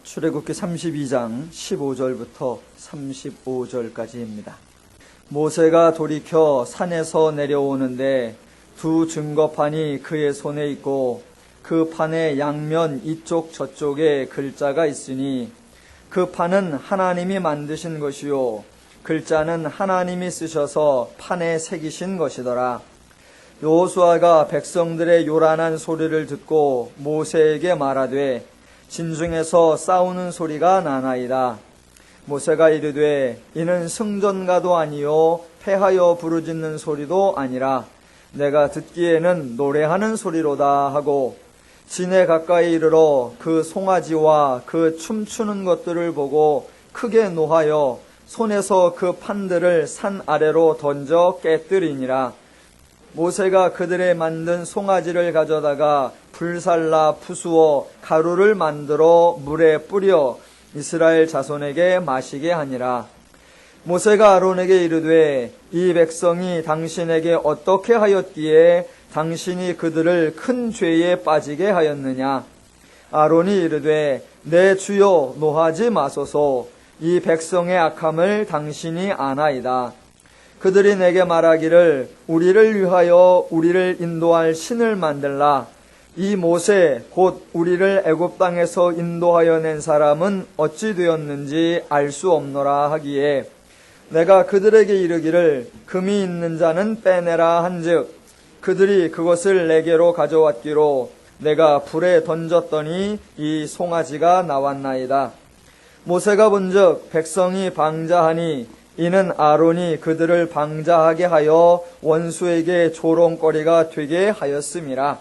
출애굽기 32장 15절부터 35절까지입니다. 모세가 돌이켜 산에서 내려오는데 두 증거판이 그의 손에 있고 그 판의 양면 이쪽 저쪽에 글자가 있으니 그 판은 하나님이 만드신 것이요 글자는 하나님이 쓰셔서 판에 새기신 것이더라. 여호수아가 백성들의 요란한 소리를 듣고 모세에게 말하되 진중에서 싸우는 소리가 나나이다. 모세가 이르되 이는 승전가도 아니요 패하여 부르짖는 소리도 아니라 내가 듣기에는 노래하는 소리로다 하고 진에 가까이 이르러 그 송아지와 그 춤추는 것들을 보고 크게 노하여 손에서 그 판들을 산 아래로 던져 깨뜨리니라. 모세가 그들의 만든 송아지를 가져다가 불살라 부수어 가루를 만들어 물에 뿌려 이스라엘 자손에게 마시게 하니라. 모세가 아론에게 이르되 이 백성이 당신에게 어떻게 하였기에 당신이 그들을 큰 죄에 빠지게 하였느냐. 아론이 이르되 내 주여 노하지 마소서. 이 백성의 악함을 당신이 아나이다. 그들이 내게 말하기를 우리를 위하여 우리를 인도할 신을 만들라. 이 모세 곧 우리를 애굽 땅에서 인도하여 낸 사람은 어찌 되었는지 알 수 없노라 하기에 내가 그들에게 이르기를 금이 있는 자는 빼내라 한즉 그들이 그것을 내게로 가져왔기로 내가 불에 던졌더니 이 송아지가 나왔나이다. 모세가 본즉 백성이 방자하니 이는 아론이 그들을 방자하게 하여 원수에게 조롱거리가 되게 하였음이라.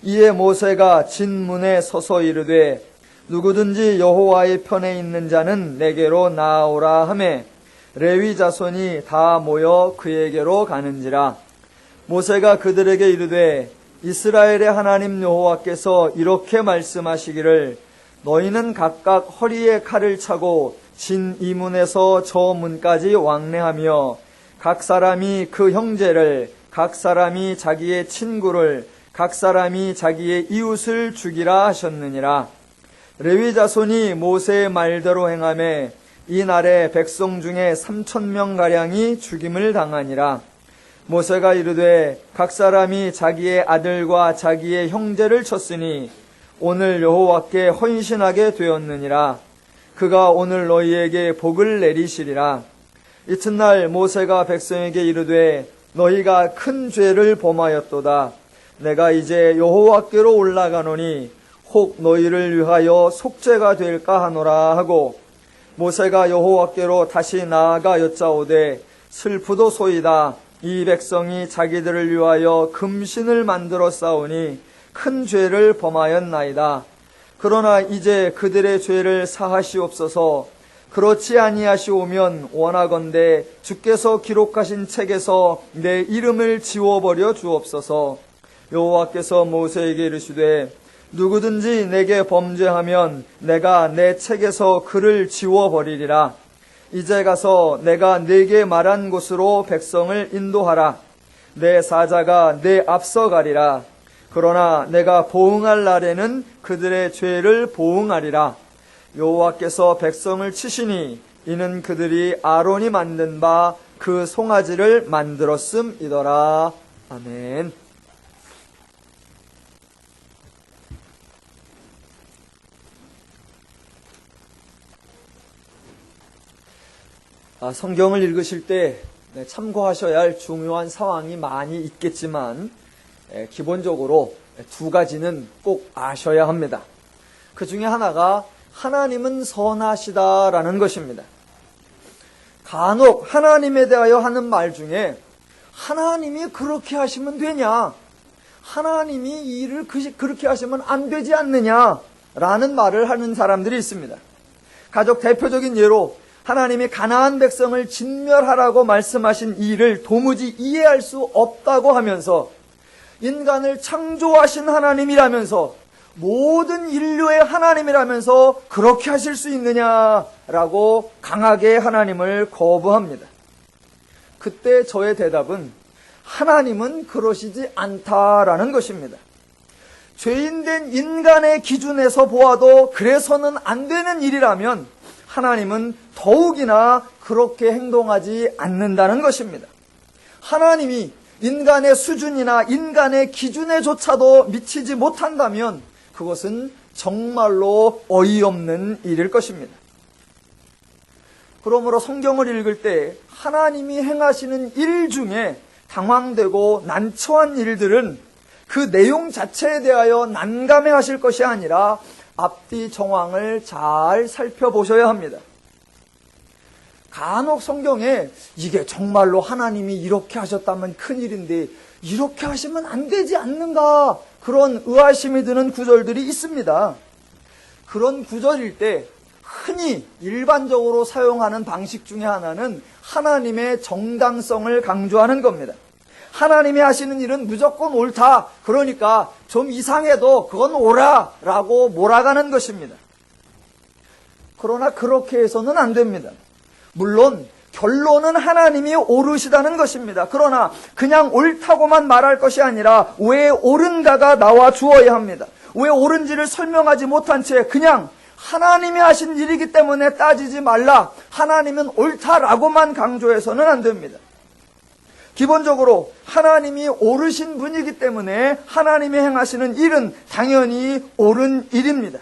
이에 모세가 진문에 서서 이르되 누구든지 여호와의 편에 있는 자는 내게로 나아오라 하매 레위 자손이 다 모여 그에게로 가는지라. 모세가 그들에게 이르되 이스라엘의 하나님 여호와께서 이렇게 말씀하시기를 너희는 각각 허리에 칼을 차고 진 이문에서 저 문까지 왕래하며 각 사람이 그 형제를 각 사람이 자기의 친구를 각 사람이 자기의 이웃을 죽이라 하셨느니라. 레위 자손이 모세의 말대로 행하매 이날에 백성 중에 3,000명가량이 죽임을 당하니라. 모세가 이르되 각 사람이 자기의 아들과 자기의 형제를 쳤으니 오늘 여호와께 헌신하게 되었느니라. 그가 오늘 너희에게 복을 내리시리라. 이튿날 모세가 백성에게 이르되 너희가 큰 죄를 범하였도다. 내가 이제 여호와께로 올라가노니 혹 너희를 위하여 속죄가 될까 하노라 하고 모세가 여호와께로 다시 나아가 여짜오되 슬프도소이다. 이 백성이 자기들을 위하여 금신을 만들어 싸우니 큰 죄를 범하였나이다. 그러나 이제 그들의 죄를 사하시옵소서. 그렇지 아니하시오면 원하건대 주께서 기록하신 책에서 내 이름을 지워버려 주옵소서. 여호와께서 모세에게 이르시되 누구든지 내게 범죄하면 내가 내 책에서 그를 지워버리리라. 이제 가서 내가 네게 말한 곳으로 백성을 인도하라. 내 사자가 내 앞서 가리라. 그러나 내가 보응할 날에는 그들의 죄를 보응하리라. 여호와께서 백성을 치시니 이는 그들이 아론이 만든 바 그 송아지를 만들었음이더라. 아멘. 성경을 읽으실 때 참고하셔야 할 중요한 상황이 많이 있겠지만 기본적으로 두 가지는 꼭 아셔야 합니다. 그 중에 하나가 하나님은 선하시다라는 것입니다. 간혹 하나님에 대하여 하는 말 중에 하나님이 그렇게 하시면 되냐? 하나님이 이 일을 그렇게 하시면 안 되지 않느냐라는 말을 하는 사람들이 있습니다. 가장 대표적인 예로 하나님이 가나안 백성을 진멸하라고 말씀하신 이 일을 도무지 이해할 수 없다고 하면서 인간을 창조하신 하나님이라면서 모든 인류의 하나님이라면서 그렇게 하실 수 있느냐라고 강하게 하나님을 거부합니다. 그때 저의 대답은 하나님은 그러시지 않다라는 것입니다. 죄인된 인간의 기준에서 보아도 그래서는 안 되는 일이라면 하나님은 더욱이나 그렇게 행동하지 않는다는 것입니다. 하나님이 인간의 수준이나 인간의 기준에조차도 미치지 못한다면 그것은 정말로 어이없는 일일 것입니다. 그러므로 성경을 읽을 때 하나님이 행하시는 일 중에 당황되고 난처한 일들은 그 내용 자체에 대하여 난감해 하실 것이 아니라 앞뒤 정황을 잘 살펴보셔야 합니다. 간혹 성경에 이게 정말로 하나님이 이렇게 하셨다면 큰일인데 이렇게 하시면 안 되지 않는가, 그런 의아심이 드는 구절들이 있습니다. 그런 구절일 때 흔히 일반적으로 사용하는 방식 중에 하나는 하나님의 정당성을 강조하는 겁니다. 하나님이 하시는 일은 무조건 옳다, 그러니까 좀 이상해도 그건 옳아 라고 몰아가는 것입니다. 그러나 그렇게 해서는 안 됩니다. 물론 결론은 하나님이 옳으시다는 것입니다. 그러나 그냥 옳다고만 말할 것이 아니라 왜 옳은가가 나와 주어야 합니다. 왜 옳은지를 설명하지 못한 채 그냥 하나님이 하신 일이기 때문에 따지지 말라, 하나님은 옳다라고만 강조해서는 안 됩니다. 기본적으로 하나님이 옳으신 분이기 때문에 하나님이 행하시는 일은 당연히 옳은 일입니다.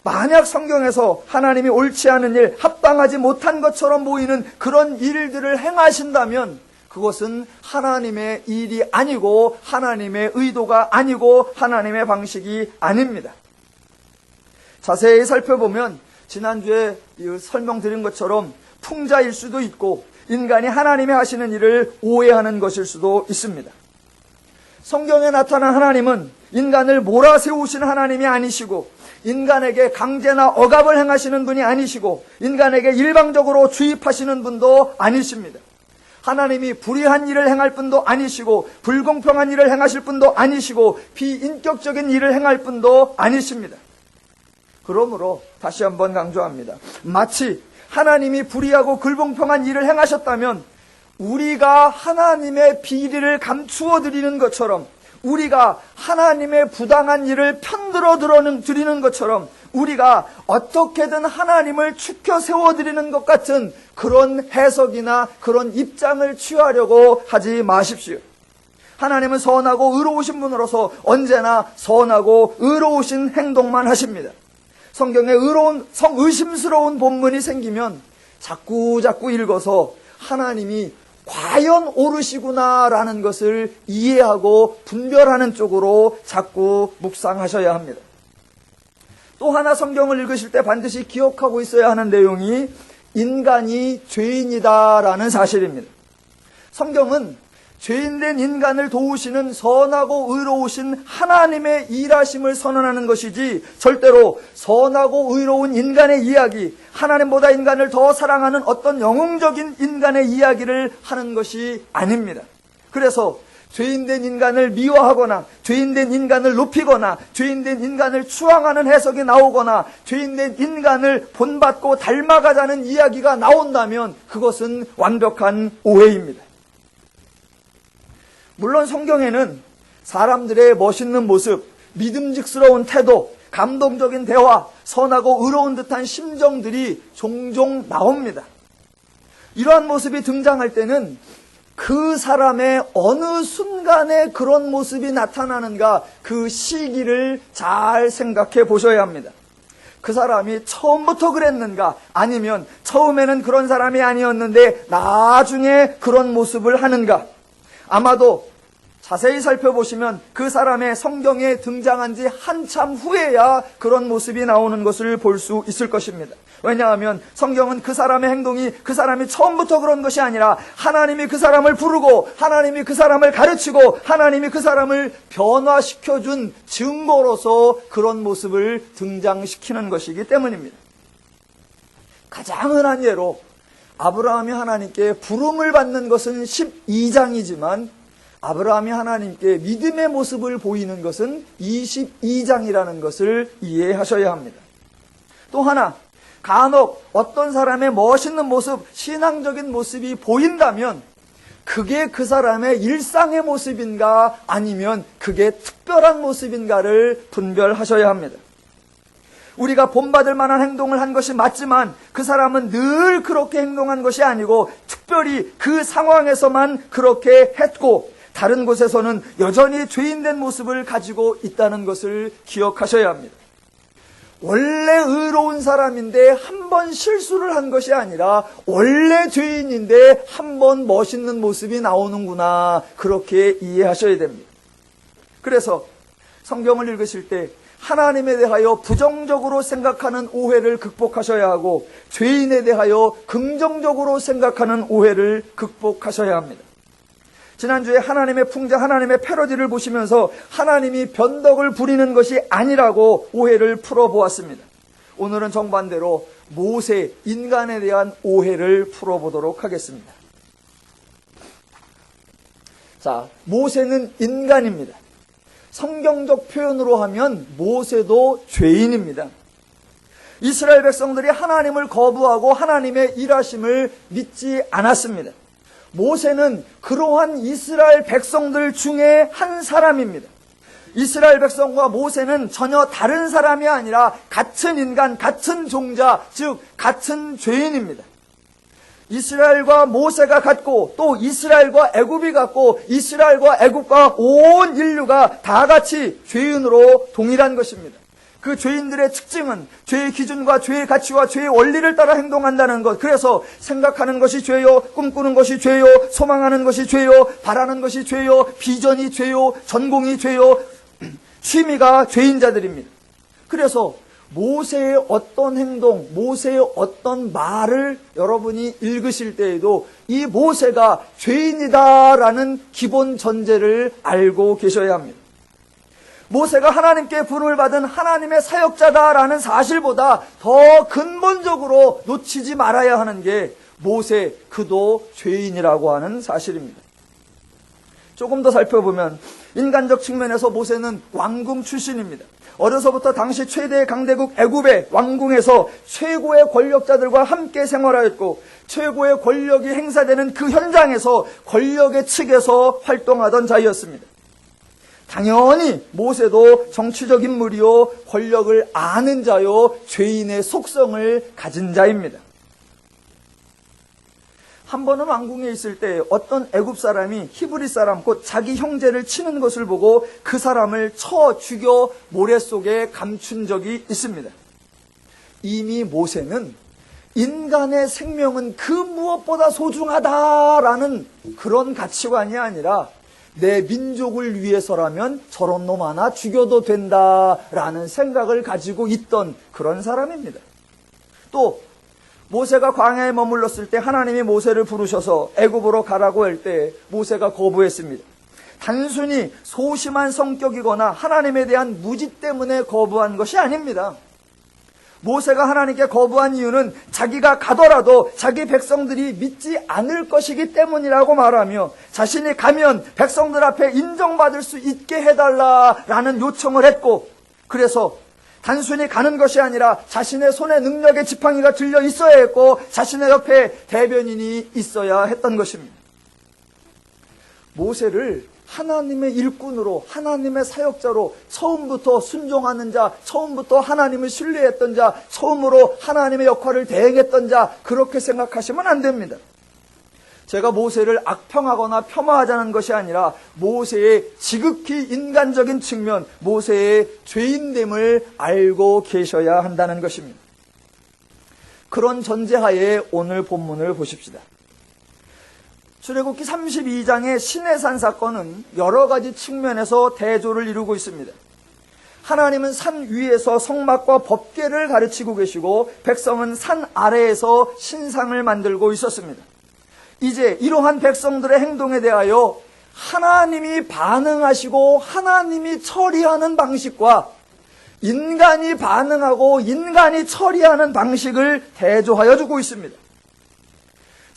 만약 성경에서 하나님이 옳지 않은 일, 합당하지 못한 것처럼 보이는 그런 일들을 행하신다면 그것은 하나님의 일이 아니고 하나님의 의도가 아니고 하나님의 방식이 아닙니다. 자세히 살펴보면 지난주에 설명드린 것처럼 풍자일 수도 있고 인간이 하나님이 하시는 일을 오해하는 것일 수도 있습니다. 성경에 나타난 하나님은 인간을 몰아세우신 하나님이 아니시고 인간에게 강제나 억압을 행하시는 분이 아니시고 인간에게 일방적으로 주입하시는 분도 아니십니다. 하나님이 불의한 일을 행할 분도 아니시고 불공평한 일을 행하실 분도 아니시고 비인격적인 일을 행할 분도 아니십니다. 그러므로 다시 한번 강조합니다. 마치 하나님이 불의하고 불공평한 일을 행하셨다면 우리가 하나님의 비리를 감추어 드리는 것처럼, 우리가 하나님의 부당한 일을 편들어 드리는 것처럼, 우리가 어떻게든 하나님을 추켜 세워드리는 것 같은 그런 해석이나 그런 입장을 취하려고 하지 마십시오. 하나님은 선하고 의로우신 분으로서 언제나 선하고 의로우신 행동만 하십니다. 성경에 의심스러운 본문이 생기면 자꾸 읽어서 하나님이 과연 옳으시구나라는 것을 이해하고 분별하는 쪽으로 자꾸 묵상하셔야 합니다. 또 하나 성경을 읽으실 때 반드시 기억하고 있어야 하는 내용이 인간이 죄인이다라는 사실입니다. 성경은 죄인된 인간을 도우시는 선하고 의로우신 하나님의 일하심을 선언하는 것이지 절대로 선하고 의로운 인간의 이야기, 하나님보다 인간을 더 사랑하는 어떤 영웅적인 인간의 이야기를 하는 것이 아닙니다. 그래서 죄인된 인간을 미워하거나 죄인된 인간을 높이거나 죄인된 인간을 추앙하는 해석이 나오거나 죄인된 인간을 본받고 닮아가자는 이야기가 나온다면 그것은 완벽한 오해입니다. 물론 성경에는 사람들의 멋있는 모습, 믿음직스러운 태도, 감동적인 대화, 선하고 의로운 듯한 심정들이 종종 나옵니다. 이러한 모습이 등장할 때는 그 사람의 어느 순간에 그런 모습이 나타나는가, 그 시기를 잘 생각해 보셔야 합니다. 그 사람이 처음부터 그랬는가, 아니면 처음에는 그런 사람이 아니었는데 나중에 그런 모습을 하는가. 아마도 자세히 살펴보시면 그 사람의 성경에 등장한 지 한참 후에야 그런 모습이 나오는 것을 볼 수 있을 것입니다. 왜냐하면 성경은 그 사람의 행동이 그 사람이 처음부터 그런 것이 아니라 하나님이 그 사람을 부르고 하나님이 그 사람을 가르치고 하나님이 그 사람을 변화시켜준 증거로서 그런 모습을 등장시키는 것이기 때문입니다. 가장 흔한 예로 아브라함이 하나님께 부름을 받는 것은 12장이지만 아브라함이 하나님께 믿음의 모습을 보이는 것은 22장이라는 것을 이해하셔야 합니다. 또 하나, 간혹 어떤 사람의 멋있는 모습, 신앙적인 모습이 보인다면 그게 그 사람의 일상의 모습인가 아니면 그게 특별한 모습인가를 분별하셔야 합니다. 우리가 본받을 만한 행동을 한 것이 맞지만 그 사람은 늘 그렇게 행동한 것이 아니고 특별히 그 상황에서만 그렇게 했고 다른 곳에서는 여전히 죄인된 모습을 가지고 있다는 것을 기억하셔야 합니다. 원래 의로운 사람인데 한 번 실수를 한 것이 아니라 원래 죄인인데 한 번 멋있는 모습이 나오는구나, 그렇게 이해하셔야 됩니다. 그래서 성경을 읽으실 때 하나님에 대하여 부정적으로 생각하는 오해를 극복하셔야 하고 죄인에 대하여 긍정적으로 생각하는 오해를 극복하셔야 합니다. 지난주에 하나님의 풍자, 하나님의 패러디를 보시면서 하나님이 변덕을 부리는 것이 아니라고 오해를 풀어보았습니다. 오늘은 정반대로 모세, 인간에 대한 오해를 풀어보도록 하겠습니다. 자, 모세는 인간입니다. 성경적 표현으로 하면 모세도 죄인입니다. 이스라엘 백성들이 하나님을 거부하고 하나님의 일하심을 믿지 않았습니다. 모세는 그러한 이스라엘 백성들 중에 한 사람입니다. 이스라엘 백성과 모세는 전혀 다른 사람이 아니라 같은 인간, 같은 종자, 즉 같은 죄인입니다. 이스라엘과 모세가 같고 또 이스라엘과 애굽이 같고 이스라엘과 애굽과 온 인류가 다 같이 죄인으로 동일한 것입니다. 그 죄인들의 특징은 죄의 기준과 죄의 가치와 죄의 원리를 따라 행동한다는 것. 그래서 생각하는 것이 죄요, 꿈꾸는 것이 죄요, 소망하는 것이 죄요, 바라는 것이 죄요, 비전이 죄요, 전공이 죄요, 취미가 죄인 자들입니다. 그래서 모세의 어떤 행동, 모세의 어떤 말을 여러분이 읽으실 때에도 이 모세가 죄인이다라는 기본 전제를 알고 계셔야 합니다. 모세가 하나님께 부름을 받은 하나님의 사역자다라는 사실보다 더 근본적으로 놓치지 말아야 하는 게 모세, 그도 죄인이라고 하는 사실입니다. 조금 더 살펴보면 인간적 측면에서 모세는 왕궁 출신입니다. 어려서부터 당시 최대의 강대국 애굽의 왕궁에서 최고의 권력자들과 함께 생활하였고 최고의 권력이 행사되는 그 현장에서 권력의 측에서 활동하던 자였습니다. 당연히 모세도 정치적 인물이요, 권력을 아는 자요, 죄인의 속성을 가진 자입니다. 한 번은 왕궁에 있을 때 어떤 애굽 사람이 히브리 사람, 곧 자기 형제를 치는 것을 보고 그 사람을 쳐 죽여 모래 속에 감춘 적이 있습니다. 이미 모세는 인간의 생명은 그 무엇보다 소중하다라는 그런 가치관이 아니라 내 민족을 위해서라면 저런 놈 하나 죽여도 된다라는 생각을 가지고 있던 그런 사람입니다. 또 모세가 광야에 머물렀을 때 하나님이 모세를 부르셔서 애굽으로 가라고 할 때 모세가 거부했습니다. 단순히 소심한 성격이거나 하나님에 대한 무지 때문에 거부한 것이 아닙니다. 모세가 하나님께 거부한 이유는 자기가 가더라도 자기 백성들이 믿지 않을 것이기 때문이라고 말하며 자신이 가면 백성들 앞에 인정받을 수 있게 해달라라는 요청을 했고, 그래서 단순히 가는 것이 아니라 자신의 손에 능력의 지팡이가 들려 있어야 했고 자신의 옆에 대변인이 있어야 했던 것입니다. 모세를 하나님의 일꾼으로, 하나님의 사역자로, 처음부터 순종하는 자, 처음부터 하나님을 신뢰했던 자, 처음으로 하나님의 역할을 대행했던 자, 그렇게 생각하시면 안 됩니다. 제가 모세를 악평하거나 폄하하자는 것이 아니라 모세의 지극히 인간적인 측면, 모세의 죄인됨을 알고 계셔야 한다는 것입니다. 그런 전제하에 오늘 본문을 보십시다. 출애굽기 32장의 시내산 사건은 여러 가지 측면에서 대조를 이루고 있습니다. 하나님은 산 위에서 성막과 법궤를 가르치고 계시고 백성은 산 아래에서 신상을 만들고 있었습니다. 이제 이러한 백성들의 행동에 대하여 하나님이 반응하시고 하나님이 처리하는 방식과 인간이 반응하고 인간이 처리하는 방식을 대조하여 주고 있습니다.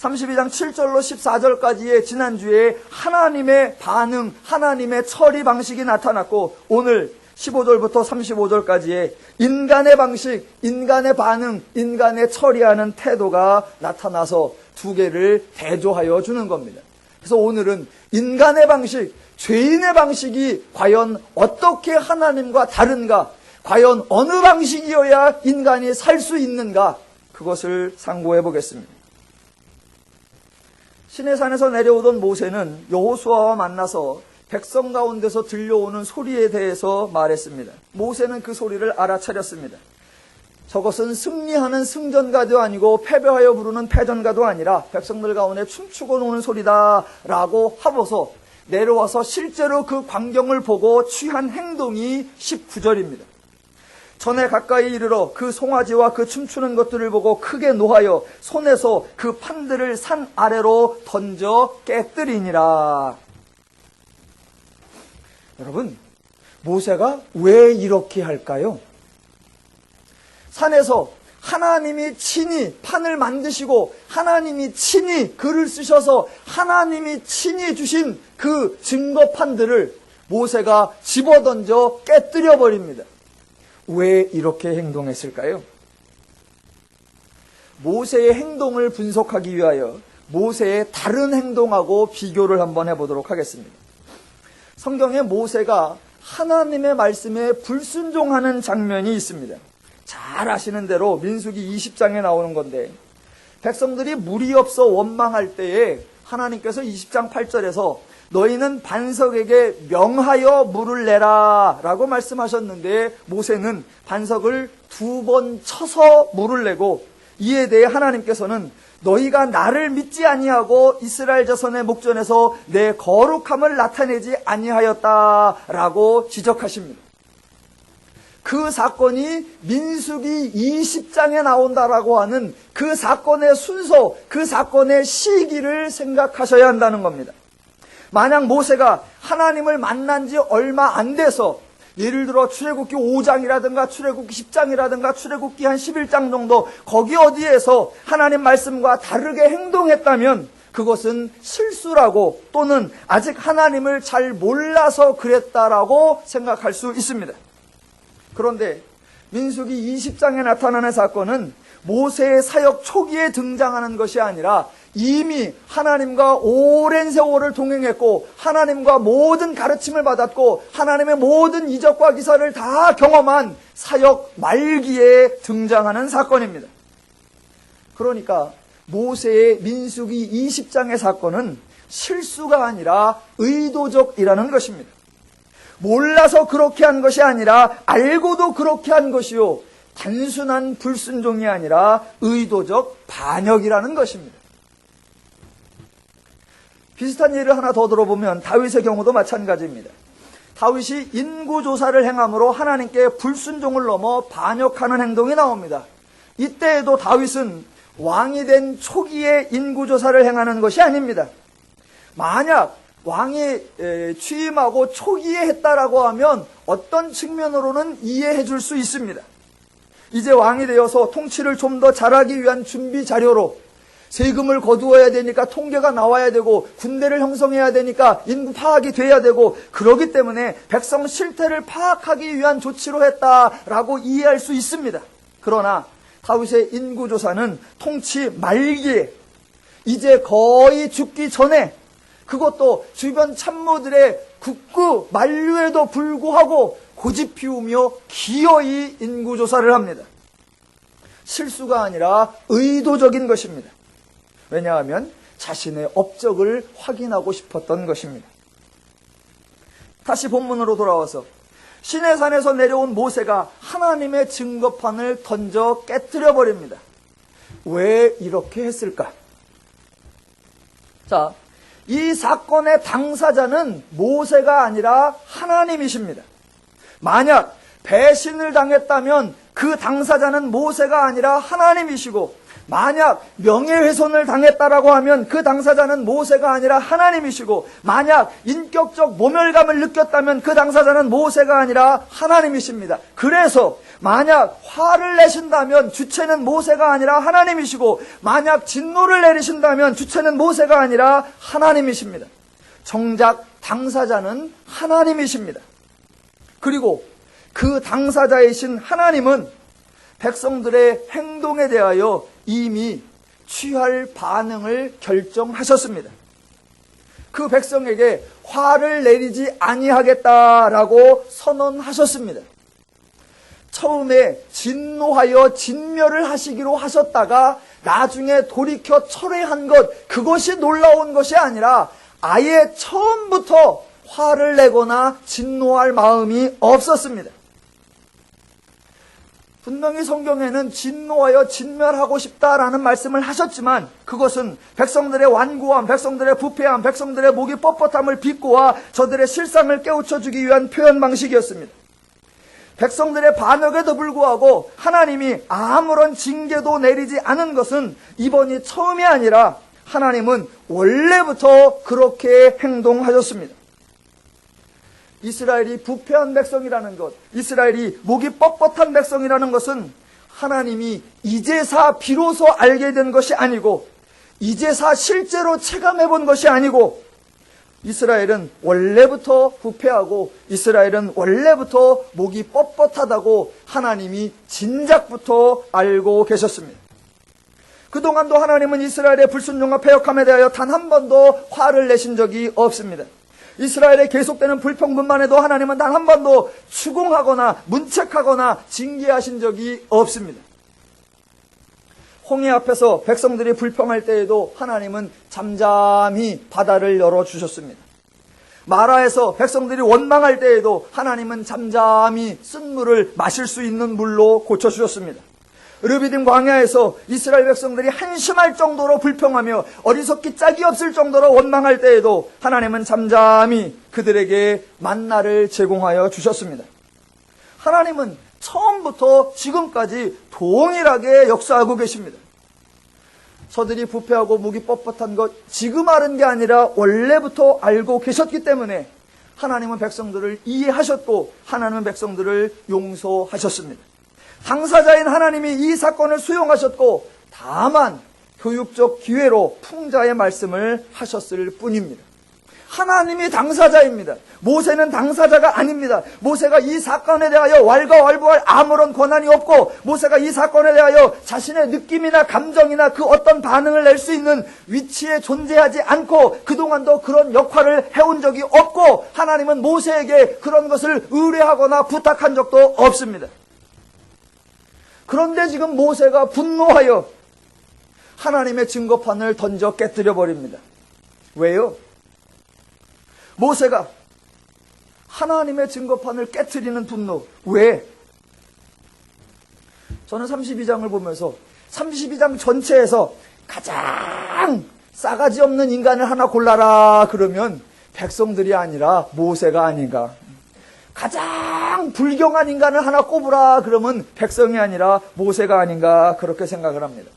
32장 7절로 14절까지의 지난주에 하나님의 반응, 하나님의 처리 방식이 나타났고 오늘 15절부터 35절까지의 인간의 방식, 인간의 반응, 인간의 처리하는 태도가 나타나서 두 개를 대조하여 주는 겁니다. 그래서 오늘은 인간의 방식, 죄인의 방식이 과연 어떻게 하나님과 다른가, 과연 어느 방식이어야 인간이 살 수 있는가, 그것을 상고해 보겠습니다. 시내산에서 내려오던 모세는 여호수아와 만나서 백성 가운데서 들려오는 소리에 대해서 말했습니다. 모세는 그 소리를 알아차렸습니다. 저것은 승리하는 승전가도 아니고 패배하여 부르는 패전가도 아니라 백성들 가운데 춤추고 노는 소리다 라고 하고서 내려와서 실제로 그 광경을 보고 취한 행동이 19절입니다. 전에 가까이 이르러 그 송아지와 그 춤추는 것들을 보고 크게 노하여 손에서 그 판들을 산 아래로 던져 깨뜨리니라. 여러분, 모세가 왜 이렇게 할까요? 산에서 하나님이 친히 판을 만드시고 하나님이 친히 글을 쓰셔서 하나님이 친히 주신 그 증거판들을 모세가 집어던져 깨뜨려 버립니다. 왜 이렇게 행동했을까요? 모세의 행동을 분석하기 위하여 모세의 다른 행동하고 비교를 한번 해보도록 하겠습니다. 성경에 모세가 하나님의 말씀에 불순종하는 장면이 있습니다. 잘 아시는 대로 민수기 20장에 나오는 건데, 백성들이 물이 없어 원망할 때에 하나님께서 20장 8절에서 너희는 반석에게 명하여 물을 내라 라고 말씀하셨는데, 모세는 반석을 2번 쳐서 물을 내고, 이에 대해 하나님께서는 너희가 나를 믿지 아니하고 이스라엘 자손의 목전에서 내 거룩함을 나타내지 아니하였다라고 지적하십니다. 그 사건이 민수기 20장에 나온다라고 하는 그 사건의 순서, 그 사건의 시기를 생각하셔야 한다는 겁니다. 만약 모세가 하나님을 만난 지 얼마 안 돼서 예를 들어 출애굽기 5장이라든가 출애굽기 10장이라든가 출애굽기 한 11장 정도 거기 어디에서 하나님 말씀과 다르게 행동했다면 그것은 실수라고, 또는 아직 하나님을 잘 몰라서 그랬다라고 생각할 수 있습니다. 그런데 민수기 20장에 나타나는 사건은 모세의 사역 초기에 등장하는 것이 아니라 이미 하나님과 오랜 세월을 동행했고 하나님과 모든 가르침을 받았고 하나님의 모든 이적과 기사를 다 경험한 사역 말기에 등장하는 사건입니다. 그러니까 모세의 민수기 20장의 사건은 실수가 아니라 의도적이라는 것입니다. 몰라서 그렇게 한 것이 아니라 알고도 그렇게 한 것이요, 단순한 불순종이 아니라 의도적 반역이라는 것입니다. 비슷한 예를 하나 더 들어보면 다윗의 경우도 마찬가지입니다. 다윗이 인구조사를 행함으로 하나님께 불순종을 넘어 반역하는 행동이 나옵니다. 이때에도 다윗은 왕이 된 초기에 인구조사를 행하는 것이 아닙니다. 만약 왕이 취임하고 초기에 했다라고 하면 어떤 측면으로는 이해해 줄 수 있습니다. 이제 왕이 되어서 통치를 좀 더 잘하기 위한 준비 자료로 세금을 거두어야 되니까 통계가 나와야 되고 군대를 형성해야 되니까 인구 파악이 돼야 되고, 그렇기 때문에 백성 실태를 파악하기 위한 조치로 했다라고 이해할 수 있습니다. 그러나 다윗의 인구조사는 통치 말기에 이제 거의 죽기 전에, 그것도 주변 참모들의 극구 만류에도 불구하고 고집 피우며 기어이 인구조사를 합니다. 실수가 아니라 의도적인 것입니다. 왜냐하면 자신의 업적을 확인하고 싶었던 것입니다. 다시 본문으로 돌아와서 시내산에서 내려온 모세가 하나님의 증거판을 던져 깨뜨려 버립니다. 왜 이렇게 했을까? 자, 이 사건의 당사자는 모세가 아니라 하나님이십니다. 만약 배신을 당했다면 그 당사자는 모세가 아니라 하나님이시고, 만약 명예훼손을 당했다라고 하면 그 당사자는 모세가 아니라 하나님이시고, 만약 인격적 모멸감을 느꼈다면 그 당사자는 모세가 아니라 하나님이십니다. 그래서 만약 화를 내신다면 주체는 모세가 아니라 하나님이시고, 만약 진노를 내리신다면 주체는 모세가 아니라 하나님이십니다. 정작 당사자는 하나님이십니다. 그리고 그 당사자이신 하나님은 백성들의 행동에 대하여 이미 취할 반응을 결정하셨습니다. 그 백성에게 화를 내리지 아니하겠다라고 선언하셨습니다. 처음에 진노하여 진멸을 하시기로 하셨다가 나중에 돌이켜 철회한 것, 그것이 놀라운 것이 아니라 아예 처음부터 화를 내거나 진노할 마음이 없었습니다. 분명히 성경에는 진노하여 진멸하고 싶다라는 말씀을 하셨지만 그것은 백성들의 완고함, 백성들의 부패함, 백성들의 목이 뻣뻣함을 비꼬아 저들의 실상을 깨우쳐주기 위한 표현 방식이었습니다. 백성들의 반역에도 불구하고 하나님이 아무런 징계도 내리지 않은 것은 이번이 처음이 아니라 하나님은 원래부터 그렇게 행동하셨습니다. 이스라엘이 부패한 백성이라는 것, 이스라엘이 목이 뻣뻣한 백성이라는 것은 하나님이 이제사 비로소 알게 된 것이 아니고 이제사 실제로 체감해본 것이 아니고 이스라엘은 원래부터 부패하고 이스라엘은 원래부터 목이 뻣뻣하다고 하나님이 진작부터 알고 계셨습니다. 그동안도 하나님은 이스라엘의 불순종과 패역함에 대하여 단 한 번도 화를 내신 적이 없습니다. 이스라엘의 계속되는 불평분만 해도 하나님은 단 한 번도 추궁하거나 문책하거나 징계하신 적이 없습니다. 홍해 앞에서 백성들이 불평할 때에도 하나님은 잠잠히 바다를 열어주셨습니다. 마라에서 백성들이 원망할 때에도 하나님은 잠잠히 쓴 물을 마실 수 있는 물로 고쳐주셨습니다. 르비딤 광야에서 이스라엘 백성들이 한심할 정도로 불평하며 어리석기 짝이 없을 정도로 원망할 때에도 하나님은 잠잠히 그들에게 만나를 제공하여 주셨습니다. 하나님은 처음부터 지금까지 동일하게 역사하고 계십니다. 저들이 부패하고 목이 뻣뻣한 것 지금 아는 게 아니라 원래부터 알고 계셨기 때문에 하나님은 백성들을 이해하셨고 하나님은 백성들을 용서하셨습니다. 당사자인 하나님이 이 사건을 수용하셨고 다만 교육적 기회로 풍자의 말씀을 하셨을 뿐입니다. 하나님이 당사자입니다. 모세는 당사자가 아닙니다. 모세가 이 사건에 대하여 왈가왈부할 아무런 권한이 없고 모세가 이 사건에 대하여 자신의 느낌이나 감정이나 그 어떤 반응을 낼 수 있는 위치에 존재하지 않고 그동안도 그런 역할을 해온 적이 없고 하나님은 모세에게 그런 것을 의뢰하거나 부탁한 적도 없습니다. 그런데 지금 모세가 분노하여 하나님의 증거판을 던져 깨뜨려 버립니다. 왜요? 모세가 하나님의 증거판을 깨뜨리는 분노. 왜? 저는 32장을 보면서 32장 전체에서 가장 싸가지 없는 인간을 하나 골라라 그러면 백성들이 아니라 모세가 아닌가. 가장 불경한 인간을 하나 꼽으라 그러면 백성이 아니라 모세가 아닌가 그렇게 생각을 합니다.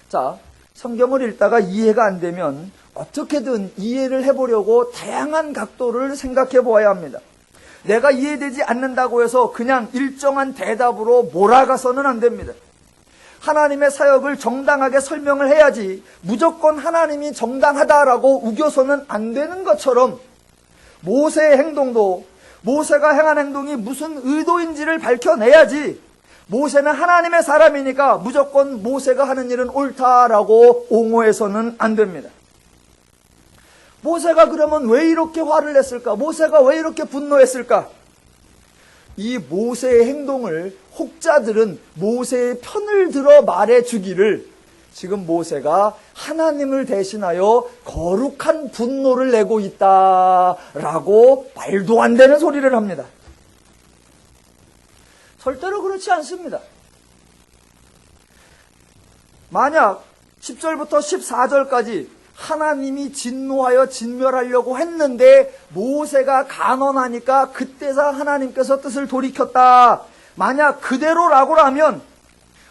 자, 성경을 읽다가 이해가 안 되면 어떻게든 이해를 해보려고 다양한 각도를 생각해 보아야 합니다. 내가 이해되지 않는다고 해서 그냥 일정한 대답으로 몰아가서는 안 됩니다. 하나님의 사역을 정당하게 설명을 해야지 무조건 하나님이 정당하다라고 우겨서는 안 되는 것처럼 모세의 행동도 모세가 행한 행동이 무슨 의도인지를 밝혀내야지 모세는 하나님의 사람이니까 무조건 모세가 하는 일은 옳다라고 옹호해서는 안 됩니다. 모세가 그러면 왜 이렇게 화를 냈을까? 모세가 왜 이렇게 분노했을까? 이 모세의 행동을 혹자들은 모세의 편을 들어 말해주기를 지금 모세가 하나님을 대신하여 거룩한 분노를 내고 있다라고 말도 안 되는 소리를 합니다. 절대로 그렇지 않습니다. 만약 10절부터 14절까지 하나님이 진노하여 진멸하려고 했는데 모세가 간언하니까 그때서 하나님께서 뜻을 돌이켰다. 만약 그대로라고라면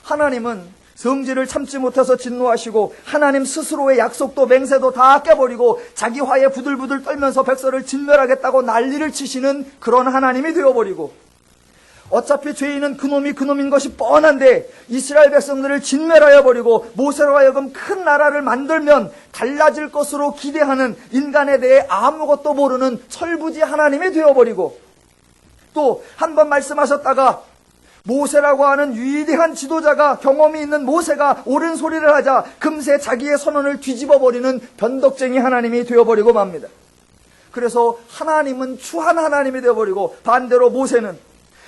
하나님은 성질을 참지 못해서 진노하시고 하나님 스스로의 약속도 맹세도 다 깨버리고 자기 화에 부들부들 떨면서 백성을 진멸하겠다고 난리를 치시는 그런 하나님이 되어버리고 어차피 죄인은 그놈인 것이 뻔한데 이스라엘 백성들을 진멸하여 버리고 모세로 하여금 큰 나라를 만들면 달라질 것으로 기대하는 인간에 대해 아무것도 모르는 철부지 하나님이 되어버리고 또 한 번 말씀하셨다가 모세라고 하는 위대한 지도자가, 경험이 있는 모세가 옳은 소리를 하자 금세 자기의 선언을 뒤집어버리는 변덕쟁이 하나님이 되어버리고 맙니다. 그래서 하나님은 추한 하나님이 되어버리고, 반대로 모세는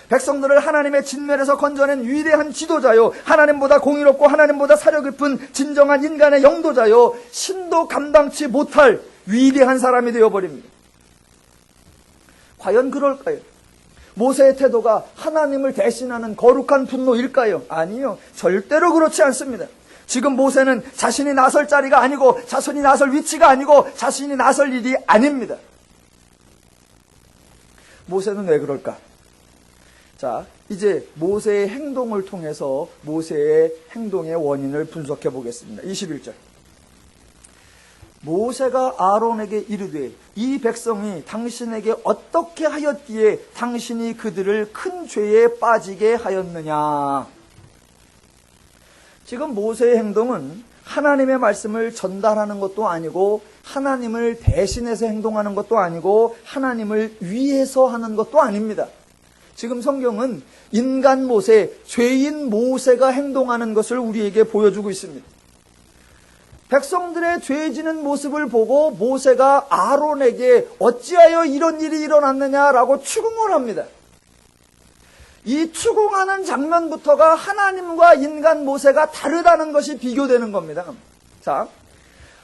백성들을 하나님의 진멸에서 건져낸 위대한 지도자요, 하나님보다 공의롭고 하나님보다 사려 깊은 진정한 인간의 영도자요, 신도 감당치 못할 위대한 사람이 되어버립니다. 과연 그럴까요? 모세의 태도가 하나님을 대신하는 거룩한 분노일까요? 아니요, 절대로 그렇지 않습니다. 지금 모세는 자신이 나설 자리가 아니고, 자신이 나설 위치가 아니고, 자신이 나설 일이 아닙니다. 모세는 왜 그럴까? 자, 이제 모세의 행동을 통해서 모세의 행동의 원인을 분석해 보겠습니다. 21절. 모세가 아론에게 이르되 이 백성이 당신에게 어떻게 하였기에 당신이 그들을 큰 죄에 빠지게 하였느냐. 지금 모세의 행동은 하나님의 말씀을 전달하는 것도 아니고, 하나님을 대신해서 행동하는 것도 아니고, 하나님을 위해서 하는 것도 아닙니다. 지금 성경은 인간 모세, 죄인 모세가 행동하는 것을 우리에게 보여주고 있습니다. 백성들의 죄지는 모습을 보고 모세가 아론에게 어찌하여 이런 일이 일어났느냐라고 추궁을 합니다. 이 추궁하는 장면부터가 하나님과 인간 모세가 다르다는 것이 비교되는 겁니다. 자,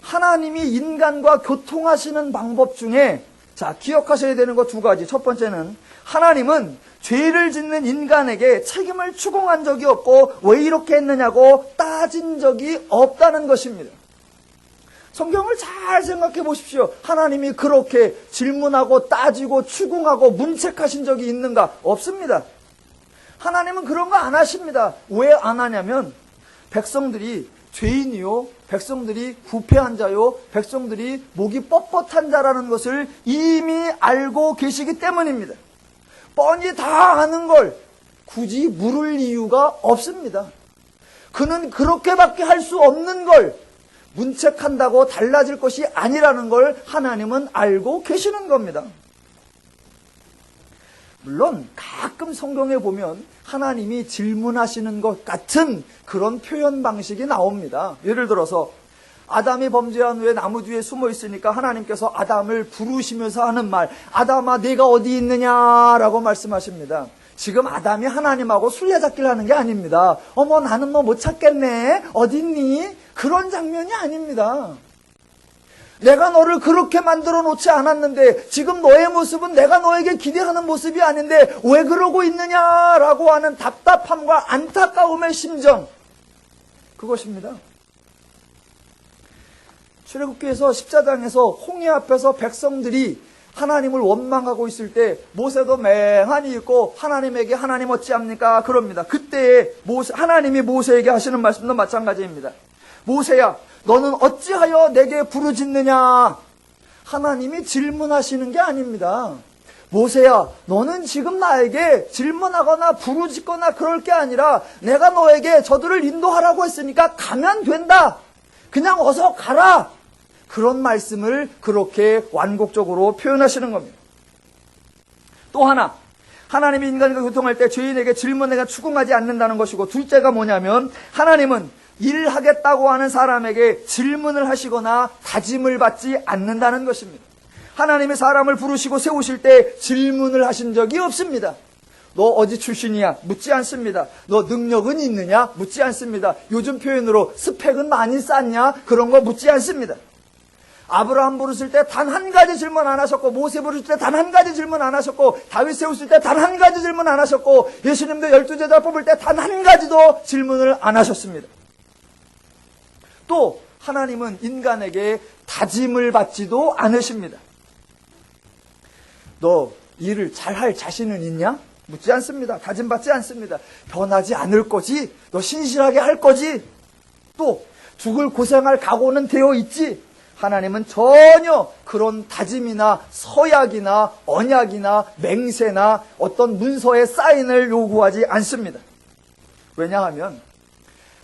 하나님이 인간과 교통하시는 방법 중에, 자, 기억하셔야 되는 것 두 가지. 첫 번째는 하나님은 죄를 짓는 인간에게 책임을 추궁한 적이 없고 왜 이렇게 했느냐고 따진 적이 없다는 것입니다. 성경을 잘 생각해 보십시오. 하나님이 그렇게 질문하고 따지고 추궁하고 문책하신 적이 있는가? 없습니다. 하나님은 그런 거 안 하십니다. 왜 안 하냐면 백성들이 죄인이요, 백성들이 부패한 자요, 백성들이 목이 뻣뻣한 자라는 것을 이미 알고 계시기 때문입니다. 뻔히 다 아는 걸 굳이 물을 이유가 없습니다. 그는 그렇게밖에 할 수 없는 걸 문책한다고 달라질 것이 아니라는 걸 하나님은 알고 계시는 겁니다. 물론 가끔 성경에 보면 하나님이 질문하시는 것 같은 그런 표현 방식이 나옵니다. 예를 들어서 아담이 범죄한 후에 나무 뒤에 숨어 있으니까 하나님께서 아담을 부르시면서 하는 말, 아담아 네가 어디 있느냐라고 말씀하십니다. 지금 아담이 하나님하고 술래잡기를 하는 게 아닙니다. 어머 나는 너 못 찾겠네, 어디 있니? 그런 장면이 아닙니다. 내가 너를 그렇게 만들어 놓지 않았는데 지금 너의 모습은 내가 너에게 기대하는 모습이 아닌데 왜 그러고 있느냐라고 하는 답답함과 안타까움의 심정, 그것입니다. 출애굽기에서 14장에서 홍해 앞에서 백성들이 하나님을 원망하고 있을 때 모세도 맹하니 있고 하나님에게 하나님 어찌합니까? 그럽니다. 그때 하나님이 모세에게 하시는 말씀도 마찬가지입니다. 모세야 너는 어찌하여 내게 부르짖느냐? 하나님이 질문하시는 게 아닙니다. 모세야 너는 지금 나에게 질문하거나 부르짖거나 그럴 게 아니라 내가 너에게 저들을 인도하라고 했으니까 가면 된다. 그냥 어서 가라. 그런 말씀을 그렇게 완곡적으로 표현하시는 겁니다. 또 하나, 하나님이 인간과 교통할 때 죄인에게 질문에게 추궁하지 않는다는 것이고, 둘째가 뭐냐면 하나님은 일하겠다고 하는 사람에게 질문을 하시거나 다짐을 받지 않는다는 것입니다. 하나님이 사람을 부르시고 세우실 때 질문을 하신 적이 없습니다. 너 어디 출신이야? 묻지 않습니다. 너 능력은 있느냐? 묻지 않습니다. 요즘 표현으로 스펙은 많이 쌓냐? 그런 거 묻지 않습니다. 아브라함 부르실 때 단 한 가지 질문 안 하셨고, 모세 부르실 때 단 한 가지 질문 안 하셨고, 다윗 세우실 때 단 한 가지 질문 안 하셨고, 예수님도 12제자 뽑을 때 단 한 가지도 질문을 안 하셨습니다. 또 하나님은 인간에게 다짐을 받지도 않으십니다. 너 일을 잘할 자신은 있냐? 묻지 않습니다. 다짐받지 않습니다. 변하지 않을 거지? 너 신실하게 할 거지? 또 죽을 고생할 각오는 되어 있지? 하나님은 전혀 그런 다짐이나 서약이나 언약이나 맹세나 어떤 문서의 사인을 요구하지 않습니다. 왜냐하면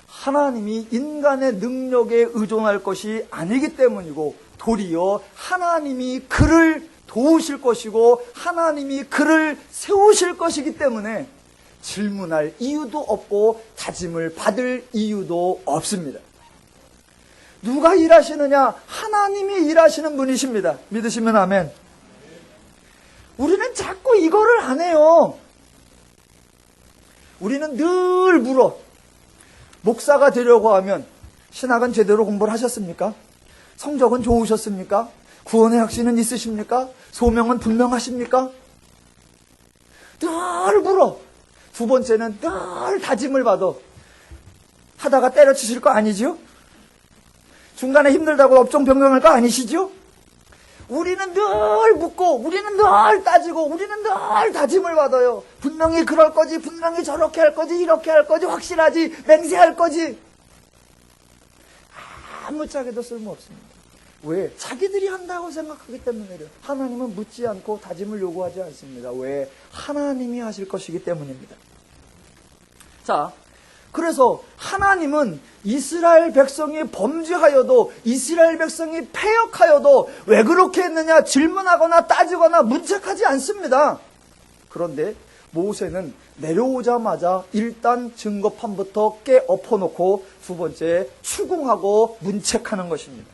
하나님이 인간의 능력에 의존할 것이 아니기 때문이고, 도리어 하나님이 그를 도우실 것이고 하나님이 그를 세우실 것이기 때문에 질문할 이유도 없고 다짐을 받을 이유도 없습니다. 누가 일하시느냐? 하나님이 일하시는 분이십니다. 믿으시면 아멘. 우리는 자꾸 이거를 안 해요. 우리는 늘 물어. 목사가 되려고 하면 신학은 제대로 공부를 하셨습니까? 성적은 좋으셨습니까? 구원의 확신은 있으십니까? 소명은 분명하십니까? 늘 물어. 두 번째는 늘 다짐을 받아. 하다가 때려치실 거 아니죠? 중간에 힘들다고 업종 변경할 거 아니시죠? 우리는 늘 묻고, 우리는 늘 따지고, 우리는 늘 다짐을 받아요. 분명히 그럴 거지, 분명히 저렇게 할 거지, 이렇게 할 거지, 확실하지, 맹세할 거지. 아무짝에도 쓸모없습니다. 왜? 자기들이 한다고 생각하기 때문이래요. 하나님은 묻지 않고 다짐을 요구하지 않습니다. 왜? 하나님이 하실 것이기 때문입니다. 자, 그래서 하나님은 이스라엘 백성이 범죄하여도, 이스라엘 백성이 패역하여도 왜 그렇게 했느냐 질문하거나 따지거나 문책하지 않습니다. 그런데 모세는 내려오자마자 일단 증거판부터 깨엎어놓고 두 번째 추궁하고 문책하는 것입니다.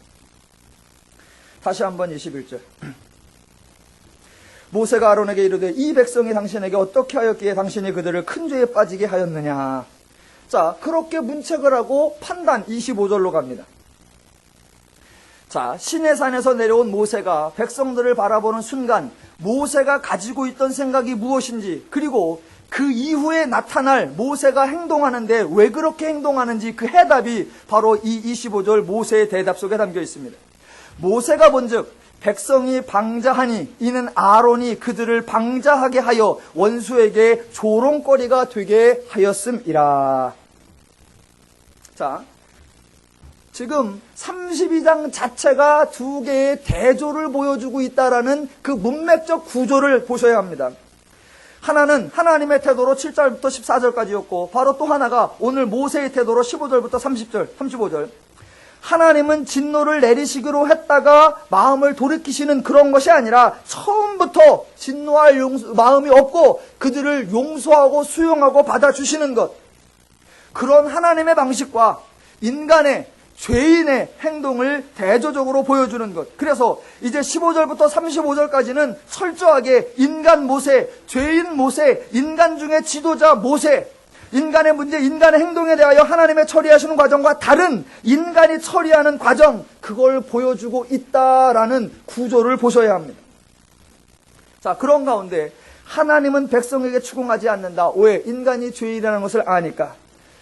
다시 한번 21절. 모세가 아론에게 이르되 이 백성이 당신에게 어떻게 하였기에 당신이 그들을 큰 죄에 빠지게 하였느냐. 자, 그렇게 문책을 하고 판단 25절로 갑니다. 자, 시내산에서 내려온 모세가 백성들을 바라보는 순간 모세가 가지고 있던 생각이 무엇인지, 그리고 그 이후에 나타날 모세가 행동하는데 왜 그렇게 행동하는지 그 해답이 바로 이 25절 모세의 대답 속에 담겨 있습니다. 모세가 본즉 백성이 방자하니 이는 아론이 그들을 방자하게 하여 원수에게 조롱거리가 되게 하였음이라. 자, 지금 32장 자체가 두 개의 대조를 보여주고 있다라는 그 문맥적 구조를 보셔야 합니다. 하나는 하나님의 태도로 7절부터 14절까지였고, 바로 또 하나가 오늘 모세의 태도로 15절부터 30절, 35절. 하나님은 진노를 내리시기로 했다가 마음을 돌이키시는 그런 것이 아니라 처음부터 진노할 마음이 없고 그들을 용서하고 수용하고 받아주시는 것. 그런 하나님의 방식과 인간의 죄인의 행동을 대조적으로 보여주는 것. 그래서 이제 15절부터 35절까지는 철저하게 인간 모세, 죄인 모세, 인간 중에 지도자 모세, 인간의 문제, 인간의 행동에 대하여 하나님의 처리하시는 과정과 다른 인간이 처리하는 과정, 그걸 보여주고 있다라는 구조를 보셔야 합니다. 자, 그런 가운데 하나님은 백성에게 추궁하지 않는다. 왜? 인간이 죄인이라는 것을 아니까.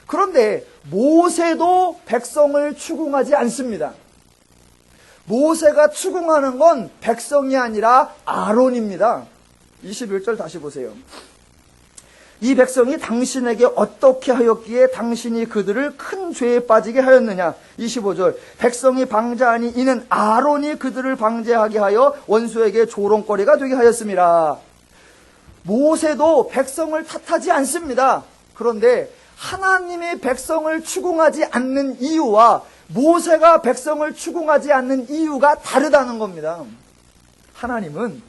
그런데 모세도 백성을 추궁하지 않습니다. 모세가 추궁하는 건 백성이 아니라 아론입니다. 21절 다시 보세요. 이 백성이 당신에게 어떻게 하였기에 당신이 그들을 큰 죄에 빠지게 하였느냐. 25절. 백성이 방자하니 이는 아론이 그들을 방제하게 하여 원수에게 조롱거리가 되게 하였음이라. 모세도 백성을 탓하지 않습니다. 그런데 하나님의 백성을 추궁하지 않는 이유와 모세가 백성을 추궁하지 않는 이유가 다르다는 겁니다. 하나님은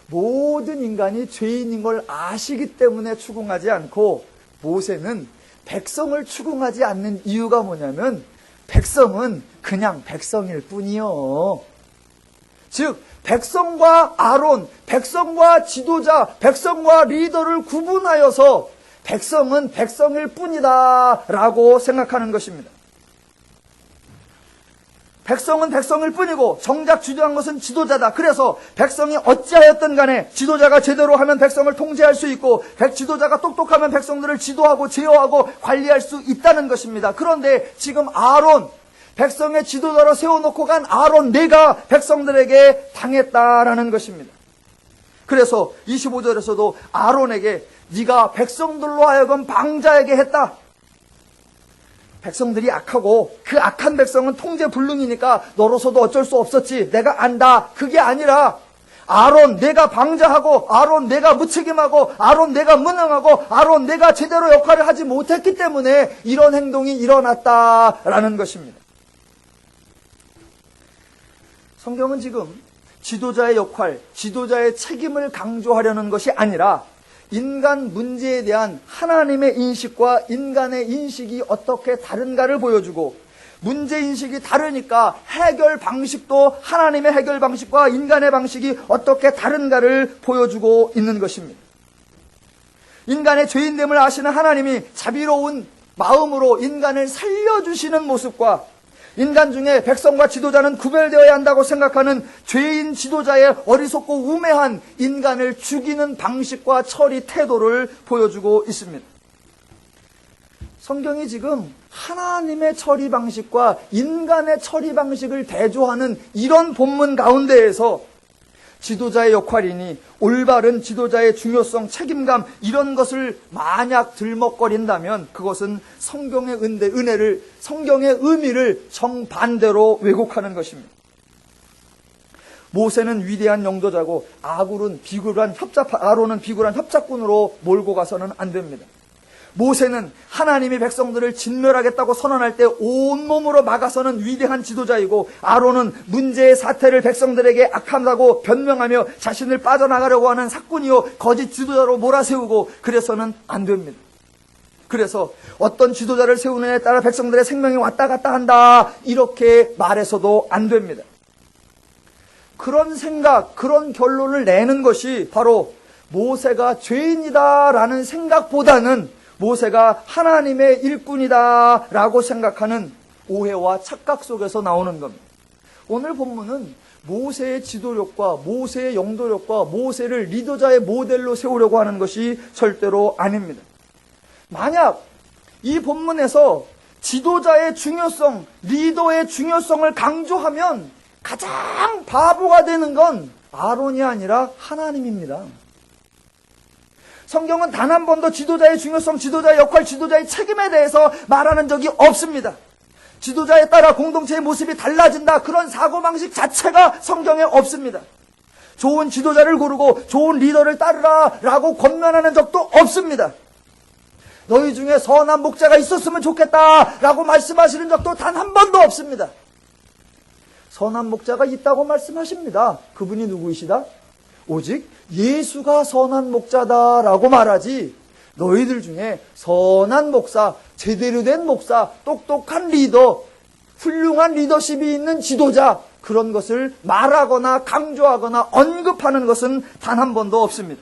모든 인간이 죄인인 걸 아시기 때문에 추궁하지 않고, 모세는 백성을 추궁하지 않는 이유가 뭐냐면 백성은 그냥 백성일 뿐이요. 즉 백성과 아론, 백성과 지도자, 백성과 리더를 구분하여서 백성은 백성일 뿐이다 라고 생각하는 것입니다. 백성은 백성일 뿐이고 정작 주장한 것은 지도자다. 그래서 백성이 어찌하였든 간에 지도자가 제대로 하면 백성을 통제할 수 있고, 지도자가 똑똑하면 백성들을 지도하고 제어하고 관리할 수 있다는 것입니다. 그런데 지금 아론, 백성의 지도자로 세워놓고 간 아론, 내가 백성들에게 당했다라는 것입니다. 그래서 25절에서도 아론에게 네가 백성들로 하여금 방자하게 했다. 백성들이 악하고 그 악한 백성은 통제 불능이니까 너로서도 어쩔 수 없었지, 내가 안다. 그게 아니라 아론 내가 방자하고, 아론 내가 무책임하고, 아론 내가 무능하고, 아론 내가 제대로 역할을 하지 못했기 때문에 이런 행동이 일어났다라는 것입니다. 성경은 지금 지도자의 역할, 지도자의 책임을 강조하려는 것이 아니라 인간 문제에 대한 하나님의 인식과 인간의 인식이 어떻게 다른가를 보여주고, 문제인식이 다르니까 해결 방식도 하나님의 해결 방식과 인간의 방식이 어떻게 다른가를 보여주고 있는 것입니다. 인간의 죄인됨을 아시는 하나님이 자비로운 마음으로 인간을 살려주시는 모습과, 인간 중에 백성과 지도자는 구별되어야 한다고 생각하는 죄인 지도자의 어리석고 우매한 인간을 죽이는 방식과 처리 태도를 보여주고 있습니다. 성경이 지금 하나님의 처리 방식과 인간의 처리 방식을 대조하는 이런 본문 가운데에서 지도자의 역할이니 올바른 지도자의 중요성, 책임감 이런 것을 만약 들먹거린다면 그것은 성경의 은혜를, 성경의 의미를 정반대로 왜곡하는 것입니다. 모세는 위대한 영도자고 아론은 비굴한 협작꾼으로 몰고 가서는 안 됩니다. 모세는 하나님이 백성들을 진멸하겠다고 선언할 때 온몸으로 막아서는 위대한 지도자이고, 아론은 문제의 사태를 백성들에게 악함하고 변명하며 자신을 빠져나가려고 하는 사꾼이요 거짓 지도자로 몰아세우고 그래서는 안 됩니다. 그래서 어떤 지도자를 세우느냐에 따라 백성들의 생명이 왔다 갔다 한다 이렇게 말해서도 안 됩니다. 그런 생각, 그런 결론을 내는 것이 바로 모세가 죄인이다라는 생각보다는 모세가 하나님의 일꾼이다라고 생각하는 오해와 착각 속에서 나오는 겁니다. 오늘 본문은 모세의 지도력과 모세의 영도력과 모세를 리더자의 모델로 세우려고 하는 것이 절대로 아닙니다. 만약 이 본문에서 지도자의 중요성, 리더의 중요성을 강조하면 가장 바보가 되는 건 아론이 아니라 하나님입니다. 성경은 단 한 번도 지도자의 중요성, 지도자의 역할, 지도자의 책임에 대해서 말하는 적이 없습니다. 지도자에 따라 공동체의 모습이 달라진다, 그런 사고방식 자체가 성경에 없습니다. 좋은 지도자를 고르고 좋은 리더를 따르라 라고 권면하는 적도 없습니다. 너희 중에 선한 목자가 있었으면 좋겠다 라고 말씀하시는 적도 단 한 번도 없습니다. 선한 목자가 있다고 말씀하십니다. 그분이 누구이시다? 오직 예수가 선한 목자다라고 말하지, 너희들 중에 선한 목사, 제대로 된 목사, 똑똑한 리더, 훌륭한 리더십이 있는 지도자, 그런 것을 말하거나 강조하거나 언급하는 것은 단 한 번도 없습니다.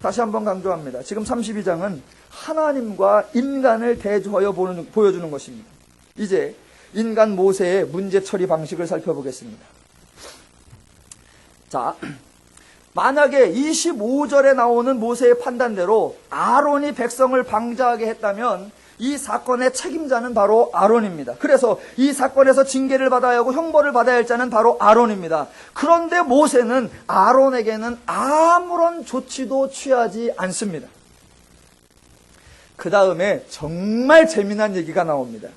다시 한번 강조합니다. 지금 32장은 하나님과 인간을 대조하여 보여주는 것입니다. 이제 인간 모세의 문제 처리 방식을 살펴보겠습니다. 자, 만약에 25절에 나오는 모세의 판단대로 아론이 백성을 방자하게 했다면 이 사건의 책임자는 바로 아론입니다. 그래서 이 사건에서 징계를 받아야 하고 형벌을 받아야 할 자는 바로 아론입니다. 그런데 모세는 아론에게는 아무런 조치도 취하지 않습니다. 그 다음에 정말 재미난 얘기가 나옵니다.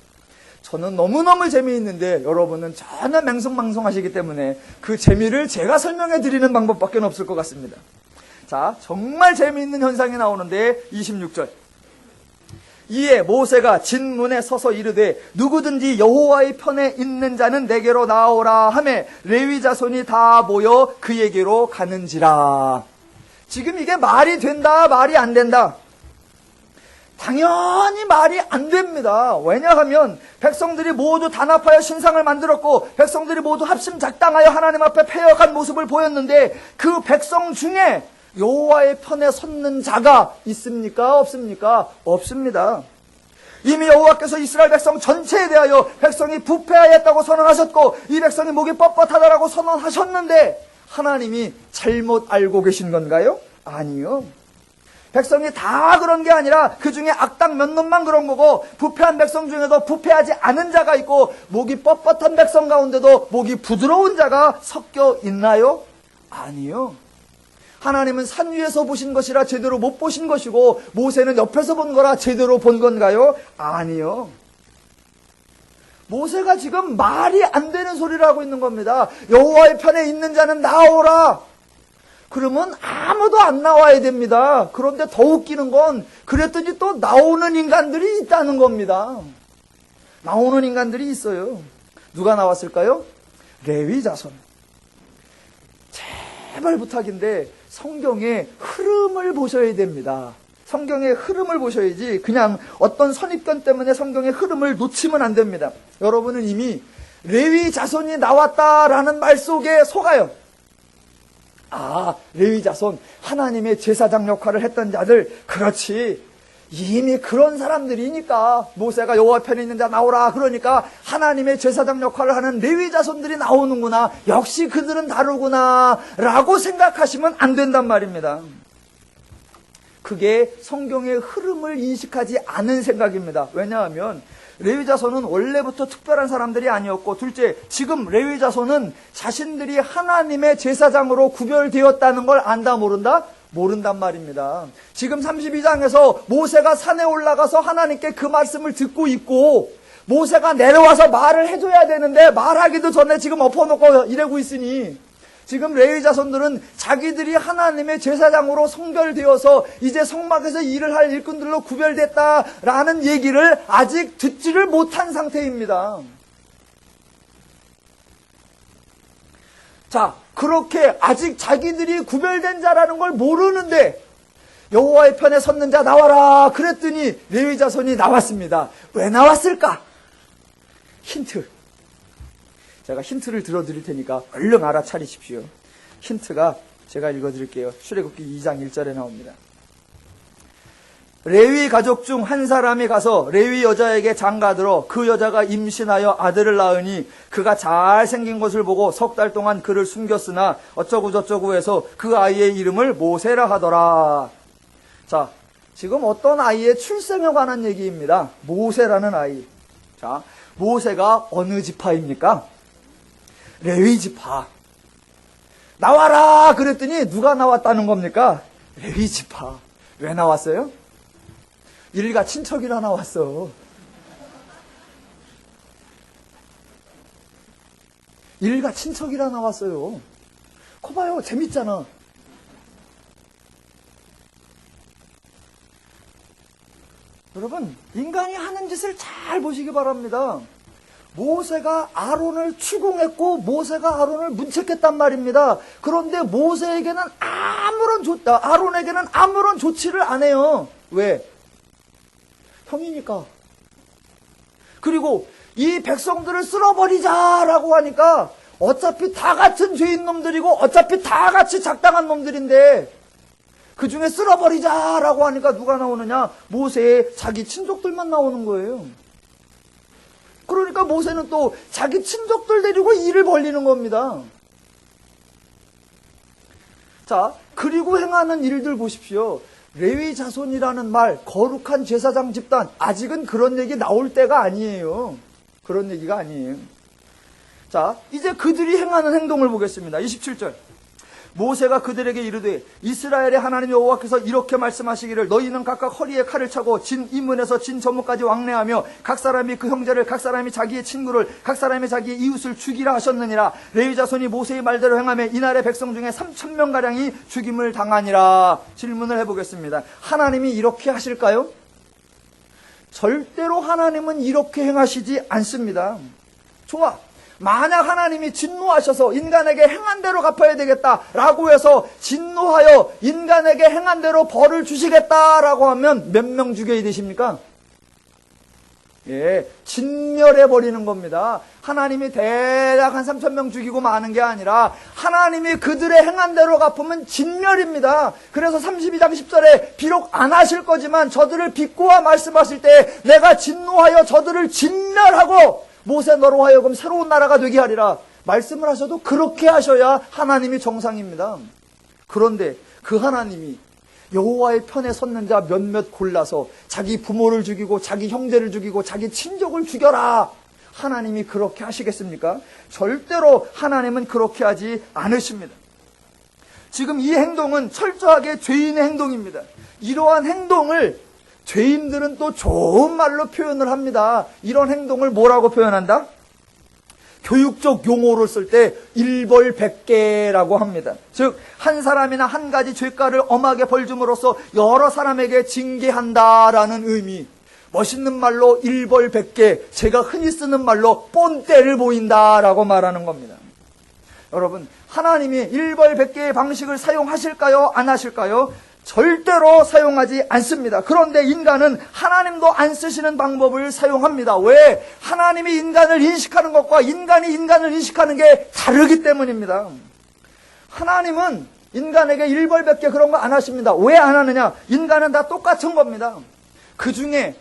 저는 너무너무 재미있는데 여러분은 전혀 맹성망성하시기 때문에 그 재미를 제가 설명해 드리는 방법밖에 없을 것 같습니다. 자, 정말 재미있는 현상이 나오는데 26절. 이에 모세가 진문에 서서 이르되 누구든지 여호와의 편에 있는 자는 내게로 나오라 하매 레위 자손이 다 모여 그에게로 가는지라. 지금 이게 말이 된다, 말이 안 된다? 당연히 말이 안 됩니다. 왜냐하면 백성들이 모두 단합하여 신상을 만들었고 백성들이 모두 합심작당하여 하나님 앞에 패역한 모습을 보였는데 그 백성 중에 여호와의 편에 섰는 자가 있습니까? 없습니까? 없습니다. 이미 여호와께서 이스라엘 백성 전체에 대하여 백성이 부패하였다고 선언하셨고 이 백성이 목이 뻣뻣하다라고 선언하셨는데 하나님이 잘못 알고 계신 건가요? 아니요. 백성이 다 그런 게 아니라 그 중에 악당 몇 놈만 그런 거고 부패한 백성 중에도 부패하지 않은 자가 있고 목이 뻣뻣한 백성 가운데도 목이 부드러운 자가 섞여 있나요? 아니요. 하나님은 산 위에서 보신 것이라 제대로 못 보신 것이고 모세는 옆에서 본 거라 제대로 본 건가요? 아니요. 모세가 지금 말이 안 되는 소리를 하고 있는 겁니다. 여호와의 편에 있는 자는 나오라. 그러면 아무도 안 나와야 됩니다. 그런데 더 웃기는 건 그랬더니 또 나오는 인간들이 있다는 겁니다. 나오는 인간들이 있어요. 누가 나왔을까요? 레위 자손. 제발 부탁인데 성경의 흐름을 보셔야 됩니다. 성경의 흐름을 보셔야지 그냥 어떤 선입견 때문에 성경의 흐름을 놓치면 안 됩니다. 여러분은 이미 레위 자손이 나왔다라는 말 속에 속아요. 아, 레위 자손, 하나님의 제사장 역할을 했던 자들, 그렇지. 이미 그런 사람들이니까 모세가 여호와 편에 있는 자 나오라 그러니까 하나님의 제사장 역할을 하는 레위 자손들이 나오는구나. 역시 그들은 다르구나 라고 생각하시면 안 된단 말입니다. 그게 성경의 흐름을 인식하지 않은 생각입니다. 왜냐하면 레위 자손은 원래부터 특별한 사람들이 아니었고, 둘째, 지금 레위 자손은 자신들이 하나님의 제사장으로 구별되었다는 걸 안다 모른다? 모른단 말입니다. 지금 32장에서 모세가 산에 올라가서 하나님께 그 말씀을 듣고 있고, 모세가 내려와서 말을 해줘야 되는데 말하기도 전에 지금 엎어놓고 이러고 있으니, 지금 레위 자손들은 자기들이 하나님의 제사장으로 성별되어서 이제 성막에서 일을 할 일꾼들로 구별됐다라는 얘기를 아직 듣지를 못한 상태입니다. 자, 그렇게 아직 자기들이 구별된 자라는 걸 모르는데 여호와의 편에 섰는 자 나와라 그랬더니 레위 자손이 나왔습니다. 왜 나왔을까? 힌트. 제가 힌트를 들어드릴 테니까 얼른 알아차리십시오. 힌트가 제가 읽어드릴게요. 출애굽기 2장 1절에 나옵니다. 레위 가족 중 한 사람이 가서 레위 여자에게 장가들어 그 여자가 임신하여 아들을 낳으니 그가 잘생긴 것을 보고 3달 동안 그를 숨겼으나 어쩌고 저쩌고 해서 그 아이의 이름을 모세라 하더라. 자, 지금 어떤 아이의 출생에 관한 얘기입니다. 모세라는 아이. 자, 모세가 어느 지파입니까? 레위 지파. 나와라 그랬더니 누가 나왔다는 겁니까? 레위 지파. 왜 나왔어요? 일가 친척이라 나왔어. 일가 친척이라 나왔어요. 거 봐요. 재밌잖아. 여러분, 인간이 하는 짓을 잘 보시기 바랍니다. 모세가 아론을 추궁했고 모세가 아론을 문책했단 말입니다. 그런데 모세에게는 아론에게는 아무런 조치를 안 해요. 왜? 형이니까. 그리고 이 백성들을 쓸어버리자라고 하니까 어차피 다 같은 죄인 놈들이고 어차피 다 같이 작당한 놈들인데 그 중에 쓸어버리자라고 하니까 누가 나오느냐? 모세의 자기 친족들만 나오는 거예요. 그러니까 모세는 또 자기 친족들 데리고 일을 벌리는 겁니다. 자, 그리고 행하는 일들 보십시오. 레위 자손이라는 말, 거룩한 제사장 집단, 아직은 그런 얘기 나올 때가 아니에요. 그런 얘기가 아니에요. 자, 이제 그들이 행하는 행동을 보겠습니다. 27절. 모세가 그들에게 이르되 이스라엘의 하나님 여호와께서 이렇게 말씀하시기를 너희는 각각 허리에 칼을 차고 진 이문에서 진 저문까지 왕래하며 각 사람이 그 형제를 각 사람이 자기의 친구를 각 사람이 자기의 이웃을 죽이라 하셨느니라. 레위 자손이 모세의 말대로 행하며 이날의 백성 중에 3,000명가량이 죽임을 당하니라. 질문을 해보겠습니다. 하나님이 이렇게 하실까요? 절대로 하나님은 이렇게 행하시지 않습니다. 좋아. 만약 하나님이 진노하셔서 인간에게 행한 대로 갚아야 되겠다라고 해서 진노하여 인간에게 행한 대로 벌을 주시겠다라고 하면 몇 명 죽여야 되십니까? 예, 진멸해버리는 겁니다. 하나님이 대략 한 3,000명 죽이고 마는 게 아니라 하나님이 그들의 행한 대로 갚으면 진멸입니다. 그래서 32장 10절에 비록 안 하실 거지만 저들을 비꼬아 말씀하실 때 내가 진노하여 저들을 진멸하고 모세 너로 하여금 새로운 나라가 되게 하리라 말씀을 하셔도 그렇게 하셔야 하나님이 정상입니다. 그런데 그 하나님이 여호와의 편에 섰는 자 몇몇 골라서 자기 부모를 죽이고 자기 형제를 죽이고 자기 친족을 죽여라. 하나님이 그렇게 하시겠습니까? 절대로 하나님은 그렇게 하지 않으십니다. 지금 이 행동은 철저하게 죄인의 행동입니다. 이러한 행동을 죄인들은 또 좋은 말로 표현을 합니다. 이런 행동을 뭐라고 표현한다? 교육적 용어를 쓸 때 일벌백계라고 합니다. 즉 한 사람이나 한 가지 죄가를 엄하게 벌줌으로써 여러 사람에게 징계한다라는 의미. 멋있는 말로 일벌백계, 제가 흔히 쓰는 말로 뻔때를 보인다라고 말하는 겁니다. 여러분, 하나님이 일벌백계의 방식을 사용하실까요? 안 하실까요? 절대로 사용하지 않습니다. 그런데 인간은 하나님도 안 쓰시는 방법을 사용합니다. 왜? 하나님이 인간을 인식하는 것과 인간이 인간을 인식하는 게 다르기 때문입니다. 하나님은 인간에게 일벌백계 그런 거 안 하십니다. 왜 안 하느냐? 인간은 다 똑같은 겁니다. 그 중에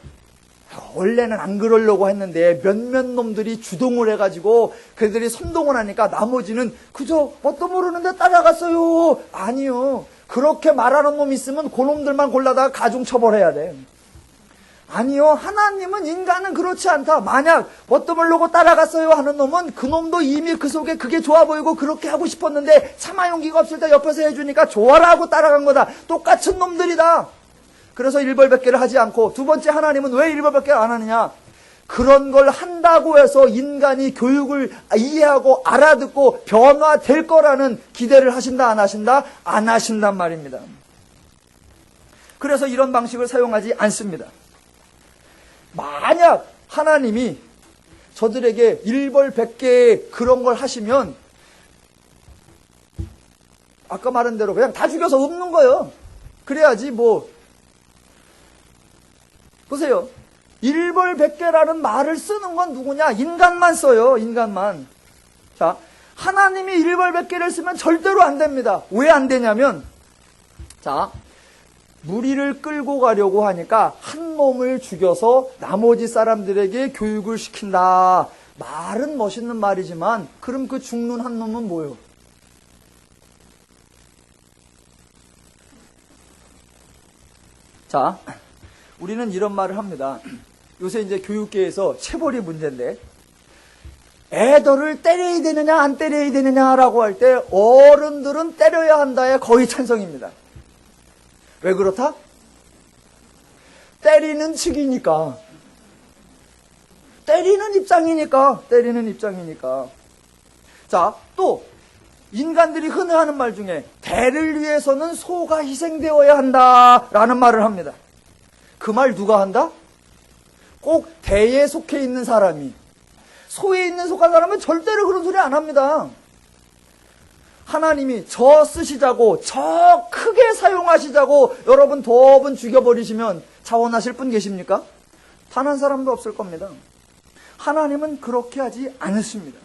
원래는 안 그러려고 했는데 몇몇 놈들이 주동을 해가지고 그들이 선동을 하니까 나머지는 그저 뭣도 모르는데 따라갔어요. 아니요. 그렇게 말하는 놈 있으면 그 놈들만 골라다가 가중 처벌해야 돼. 아니요. 하나님은 인간은 그렇지 않다. 만약 뭣도 모르고 따라갔어요 하는 놈은 그 놈도 이미 그 속에 그게 좋아 보이고 그렇게 하고 싶었는데 참아 용기가 없을 때 옆에서 해주니까 좋아라 하고 따라간 거다. 똑같은 놈들이다. 그래서 일벌백계를 하지 않고, 두 번째, 하나님은 왜 일벌백계를 안 하느냐? 그런 걸 한다고 해서 인간이 교육을 이해하고 알아듣고 변화될 거라는 기대를 하신다, 안 하신다? 안 하신단 말입니다. 그래서 이런 방식을 사용하지 않습니다. 만약 하나님이 저들에게 일벌백계 그런 걸 하시면 아까 말한 대로 그냥 다 죽여서 읊는 거예요. 그래야지 뭐. 보세요. 일벌백계라는 말을 쓰는 건 누구냐? 인간만 써요. 인간만. 자, 하나님이 일벌백계를 쓰면 절대로 안 됩니다. 왜 안 되냐면, 자, 무리를 끌고 가려고 하니까 한 놈을 죽여서 나머지 사람들에게 교육을 시킨다. 말은 멋있는 말이지만 그럼 그 죽는 한 놈은 뭐예요? 자, 우리는 이런 말을 합니다. 요새 이제 교육계에서 체벌이 문제인데, 애들을 때려야 되느냐 안 때려야 되느냐라고 할 때 어른들은 때려야 한다에 거의 찬성입니다. 왜 그렇다? 때리는 측이니까. 때리는 입장이니까. 자, 또 인간들이 흔히 하는 말 중에 대를 위해서는 소가 희생되어야 한다라는 말을 합니다. 그 말 누가 한다? 꼭 대에 속해 있는 사람이. 소에 있는 속한 사람은 절대로 그런 소리 안 합니다. 하나님이 저 쓰시자고, 저 크게 사용하시자고 여러분 도분 죽여버리시면 자원하실 분 계십니까? 단 한 사람도 없을 겁니다. 하나님은 그렇게 하지 않으십니다.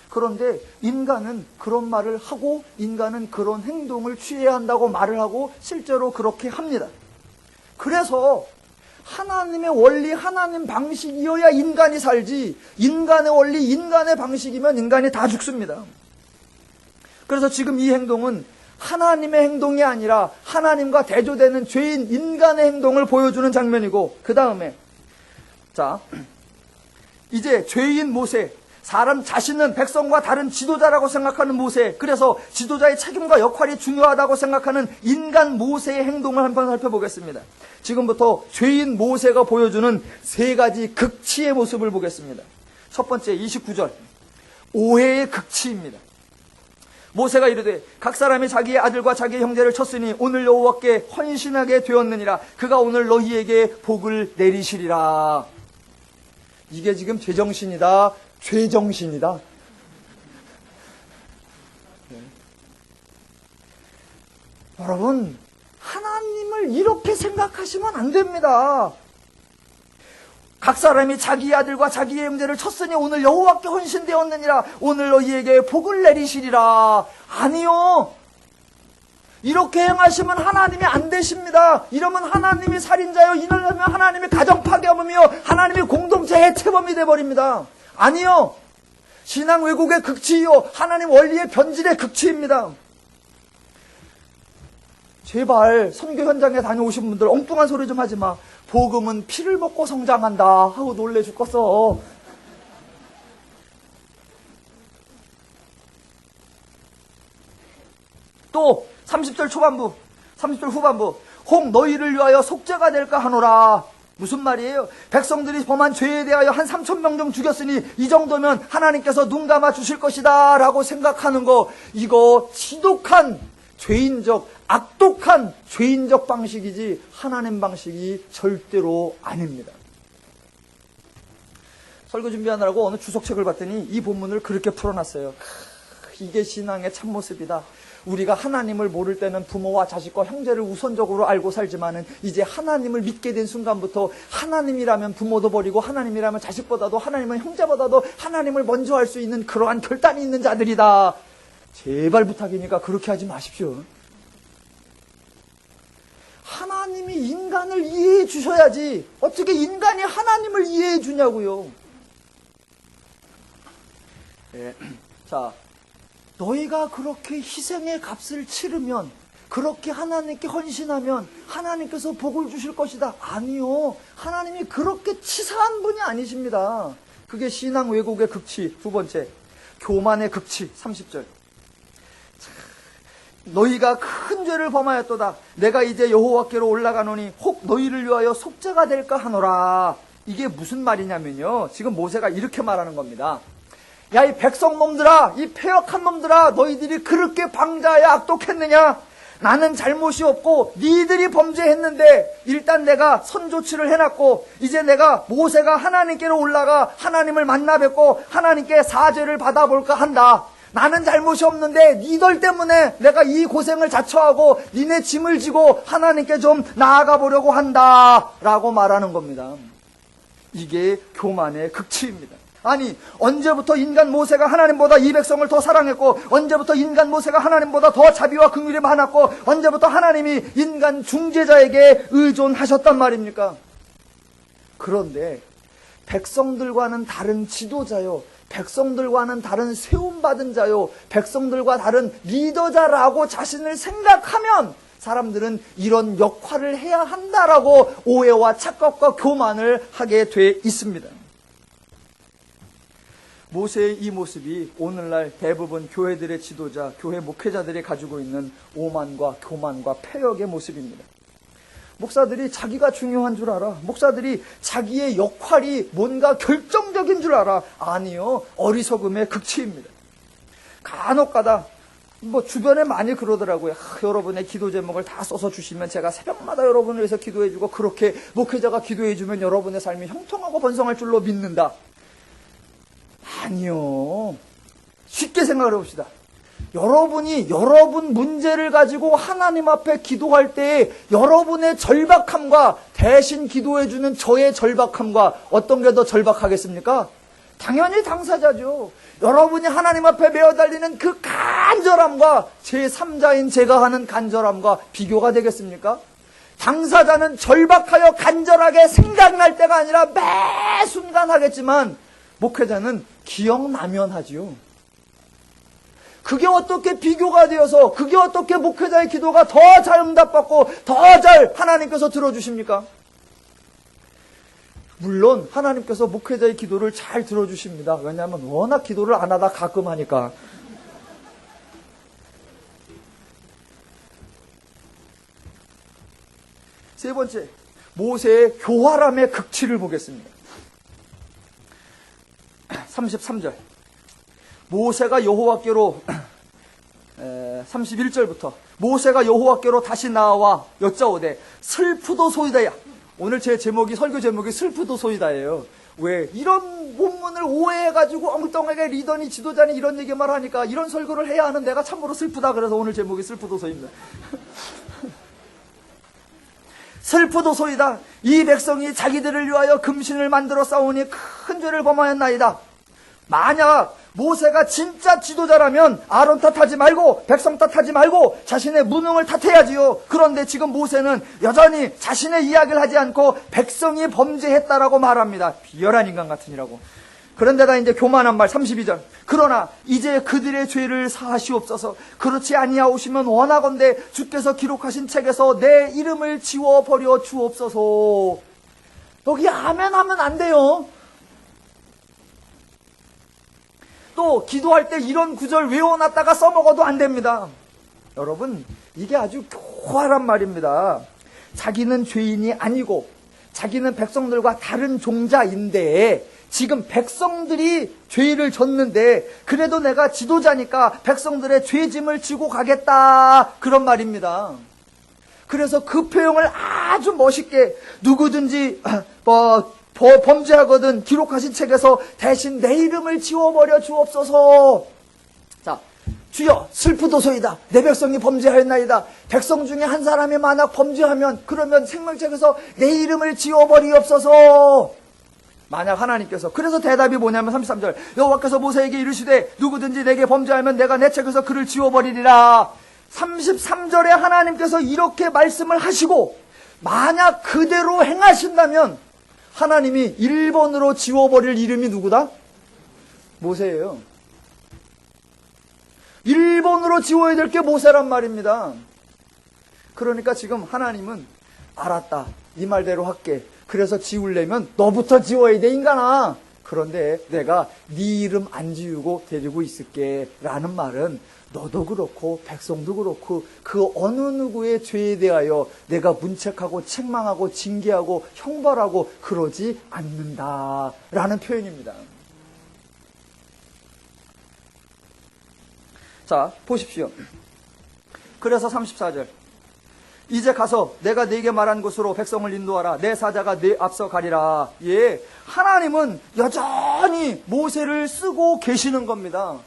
그런데 인간은 그런 말을 하고 인간은 그런 행동을 취해야 한다고 말을 하고 실제로 그렇게 합니다. 그래서 하나님의 원리, 하나님 방식이어야 인간이 살지, 인간의 원리, 인간의 방식이면 인간이 다 죽습니다. 그래서 지금 이 행동은 하나님의 행동이 아니라 하나님과 대조되는 죄인 인간의 행동을 보여주는 장면이고, 그 다음에 자, 이제 죄인 모세, 사람 자신은 백성과 다른 지도자라고 생각하는 모세, 그래서 지도자의 책임과 역할이 중요하다고 생각하는 인간 모세의 행동을 한번 살펴보겠습니다. 지금부터 죄인 모세가 보여주는 세 가지 극치의 모습을 보겠습니다. 첫 번째 29절, 오해의 극치입니다. 모세가 이르되 각 사람이 자기의 아들과 자기의 형제를 쳤으니 오늘 여호와께 헌신하게 되었느니라. 그가 오늘 너희에게 복을 내리시리라. 이게 지금 제정신이다, 죄정신이다. 여러분, 하나님을 이렇게 생각하시면 안 됩니다. 각 사람이 자기 아들과 자기의 형제를 쳤으니 오늘 여호와께 헌신되었느니라. 오늘 너희에게 복을 내리시리라. 아니요. 이렇게 행하시면 하나님이 안 되십니다. 이러면 하나님이 살인자요, 이러면 하나님이 가정 파괴범이요, 하나님이 공동체 해체범이 돼버립니다. 아니요. 신앙 왜곡의 극치요, 하나님 원리의 변질의 극치입니다. 제발 선교 현장에 다녀오신 분들 엉뚱한 소리 좀 하지 마. 복음은 피를 먹고 성장한다 하고 놀래 죽겠어. 또 30절 초반부, 30절 후반부, 혹 너희를 위하여 속죄가 될까 하노라. 무슨 말이에요? 백성들이 범한 죄에 대하여 한 3,000명 좀 죽였으니 이 정도면 하나님께서 눈 감아 주실 것이다 라고 생각하는 거, 이거 지독한 죄인적, 악독한 죄인적 방식이지 하나님 방식이 절대로 아닙니다. 설교 준비하느라고 어느 주석책을 봤더니 이 본문을 그렇게 풀어놨어요. 이게 신앙의 참모습이다. 우리가 하나님을 모를 때는 부모와 자식과 형제를 우선적으로 알고 살지만은 이제 하나님을 믿게 된 순간부터 하나님이라면 부모도 버리고 하나님이라면 자식보다도 하나님은 형제보다도 하나님을 먼저 할 수 있는 그러한 결단이 있는 자들이다. 제발 부탁이니까 그렇게 하지 마십시오. 하나님이 인간을 이해해 주셔야지 어떻게 인간이 하나님을 이해해 주냐고요. 네. 자, 너희가 그렇게 희생의 값을 치르면, 그렇게 하나님께 헌신하면 하나님께서 복을 주실 것이다. 아니요. 하나님이 그렇게 치사한 분이 아니십니다. 그게 신앙 왜곡의 극치. 두 번째, 교만의 극치. 30절. 너희가 큰 죄를 범하였도다. 내가 이제 여호와께로 올라가노니 혹 너희를 위하여 속죄가 될까 하노라. 이게 무슨 말이냐면요, 지금 모세가 이렇게 말하는 겁니다. 야, 이 백성놈들아, 이 패역한 놈들아, 너희들이 그렇게 방자하여 악독했느냐? 나는 잘못이 없고 니들이 범죄했는데 일단 내가 선조치를 해놨고 이제 내가 모세가 하나님께로 올라가 하나님을 만나 뵙고 하나님께 사죄를 받아볼까 한다. 나는 잘못이 없는데 니들 때문에 내가 이 고생을 자처하고 니네 짐을 지고 하나님께 좀 나아가 보려고 한다 라고 말하는 겁니다. 이게 교만의 극치입니다. 아니, 언제부터 인간 모세가 하나님보다 이 백성을 더 사랑했고, 언제부터 인간 모세가 하나님보다 더 자비와 긍휼이 많았고, 언제부터 하나님이 인간 중재자에게 의존하셨단 말입니까? 그런데 백성들과는 다른 지도자요, 백성들과는 다른 세움받은 자요, 백성들과 다른 리더자라고 자신을 생각하면 사람들은 이런 역할을 해야 한다라고 오해와 착각과 교만을 하게 돼 있습니다. 모세의 이 모습이 오늘날 대부분 교회들의 지도자, 교회 목회자들이 가지고 있는 오만과 교만과 패역의 모습입니다. 목사들이 자기가 중요한 줄 알아. 목사들이 자기의 역할이 뭔가 결정적인 줄 알아. 아니요. 어리석음의 극치입니다. 간혹가다 주변에 많이 그러더라고요. 여러분의 기도 제목을 다 써서 주시면 제가 새벽마다 여러분을 위해서 기도해주고 그렇게 목회자가 기도해주면 여러분의 삶이 형통하고 번성할 줄로 믿는다. 아니요. 쉽게 생각을 해봅시다. 여러분이 여러분 문제를 가지고 하나님 앞에 기도할 때 여러분의 절박함과 대신 기도해주는 저의 절박함과 어떤 게 더 절박하겠습니까? 당연히 당사자죠. 여러분이 하나님 앞에 매어달리는 그 간절함과 제3자인 제가 하는 간절함과 비교가 되겠습니까? 당사자는 절박하여 간절하게 생각날 때가 아니라 매 순간 하겠지만 목회자는 기억나면 하지요. 그게 어떻게 비교가 되어서 그게 어떻게 목회자의 기도가 더 잘 응답받고 더 잘 하나님께서 들어주십니까? 물론 하나님께서 목회자의 기도를 잘 들어주십니다. 왜냐하면 워낙 기도를 안 하다 가끔 하니까. 세 번째, 모세의 교활함의 극치를 보겠습니다. 33절. 모세가 여호와께로 31절부터 모세가 여호와께로 다시 나와 여짜오되 슬프도소이다야. 오늘 제 제목이 설교 제목이 슬프도소이다예요. 왜? 이런 본문을 오해해가지고 엉뚱하게 리더니 지도자니 이런 얘기만 하니까 이런 설교를 해야 하는 내가 참으로 슬프다. 그래서 오늘 제목이 슬프도소입니다. 슬프도소이다. 이 백성이 자기들을 위하여 금신을 만들어 싸우니 큰 죄를 범하였나이다. 만약 모세가 진짜 지도자라면 아론 탓하지 말고 백성 탓하지 말고 자신의 무능을 탓해야지요. 그런데 지금 모세는 여전히 자신의 이야기를 하지 않고 백성이 범죄했다라고 말합니다. 비열한 인간 같으니라고. 그런데다 이제 교만한 말 32절. 그러나 이제 그들의 죄를 사하시옵소서. 그렇지 아니하오시면 원하건대 주께서 기록하신 책에서 내 이름을 지워버려 주옵소서. 여기 아멘 하면 안 돼요. 또 기도할 때 이런 구절 외워놨다가 써먹어도 안 됩니다. 여러분, 이게 아주 교활한 말입니다. 자기는 죄인이 아니고 자기는 백성들과 다른 종자인데 지금 백성들이 죄를 졌는데 그래도 내가 지도자니까 백성들의 죄짐을 지고 가겠다, 그런 말입니다. 그래서 그 표현을 아주 멋있게 누구든지 범죄하거든 기록하신 책에서 대신 내 이름을 지워버려 주옵소서. 자, 주여 슬프도소이다. 내 백성이 범죄하였나이다. 백성 중에 한 사람이 만약 범죄하면 그러면 생명책에서 내 이름을 지워버리옵소서. 만약 하나님께서, 그래서 대답이 뭐냐면 33절, 여호와께서 모세에게 이르시되 누구든지 내게 범죄하면 내가 내 책에서 그를 지워버리리라. 33절에 하나님께서 이렇게 말씀을 하시고 만약 그대로 행하신다면 하나님이 1번으로 지워버릴 이름이 누구다? 모세예요. 1번으로 지워야 될 게 모세란 말입니다. 그러니까 지금 하나님은 알았다. 네 말대로 할게. 그래서 지우려면 너부터 지워야 돼, 인간아. 그런데 내가 네 이름 안 지우고 데리고 있을게 라는 말은 너도 그렇고 백성도 그렇고 그 어느 누구의 죄에 대하여 내가 문책하고 책망하고 징계하고 형벌하고 그러지 않는다 라는 표현입니다. 자, 보십시오. 그래서 34절. 이제 가서 내가 네게 말한 곳으로 백성을 인도하라. 내 사자가 네 앞서 가리라. 예, 하나님은 여전히 모세를 쓰고 계시는 겁니다.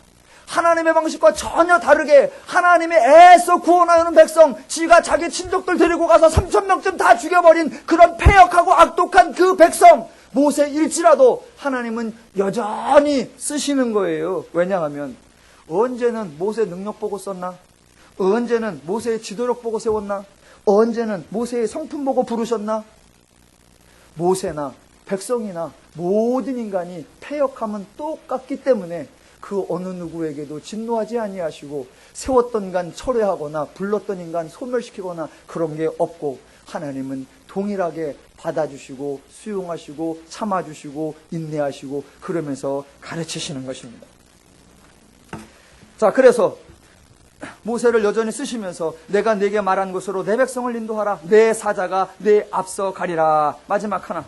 하나님의 방식과 전혀 다르게 하나님의 애써 구원하는 백성, 지가 자기 친족들 데리고 가서 3,000명쯤 다 죽여버린 그런 패역하고 악독한 그 백성 모세일지라도 하나님은 여전히 쓰시는 거예요. 왜냐하면 언제는 모세 능력 보고 썼나? 언제는 모세의 지도력 보고 세웠나? 언제는 모세의 성품 보고 부르셨나? 모세나 백성이나 모든 인간이 패역함은 똑같기 때문에 그 어느 누구에게도 진노하지 아니하시고 세웠던 인간 철회하거나 불렀던 인간 소멸시키거나 그런 게 없고 하나님은 동일하게 받아주시고 수용하시고 참아주시고 인내하시고 그러면서 가르치시는 것입니다. 자, 그래서 모세를 여전히 쓰시면서 내가 네게 말한 곳으로 내 백성을 인도하라. 내 사자가 내 앞서 가리라. 마지막 하나.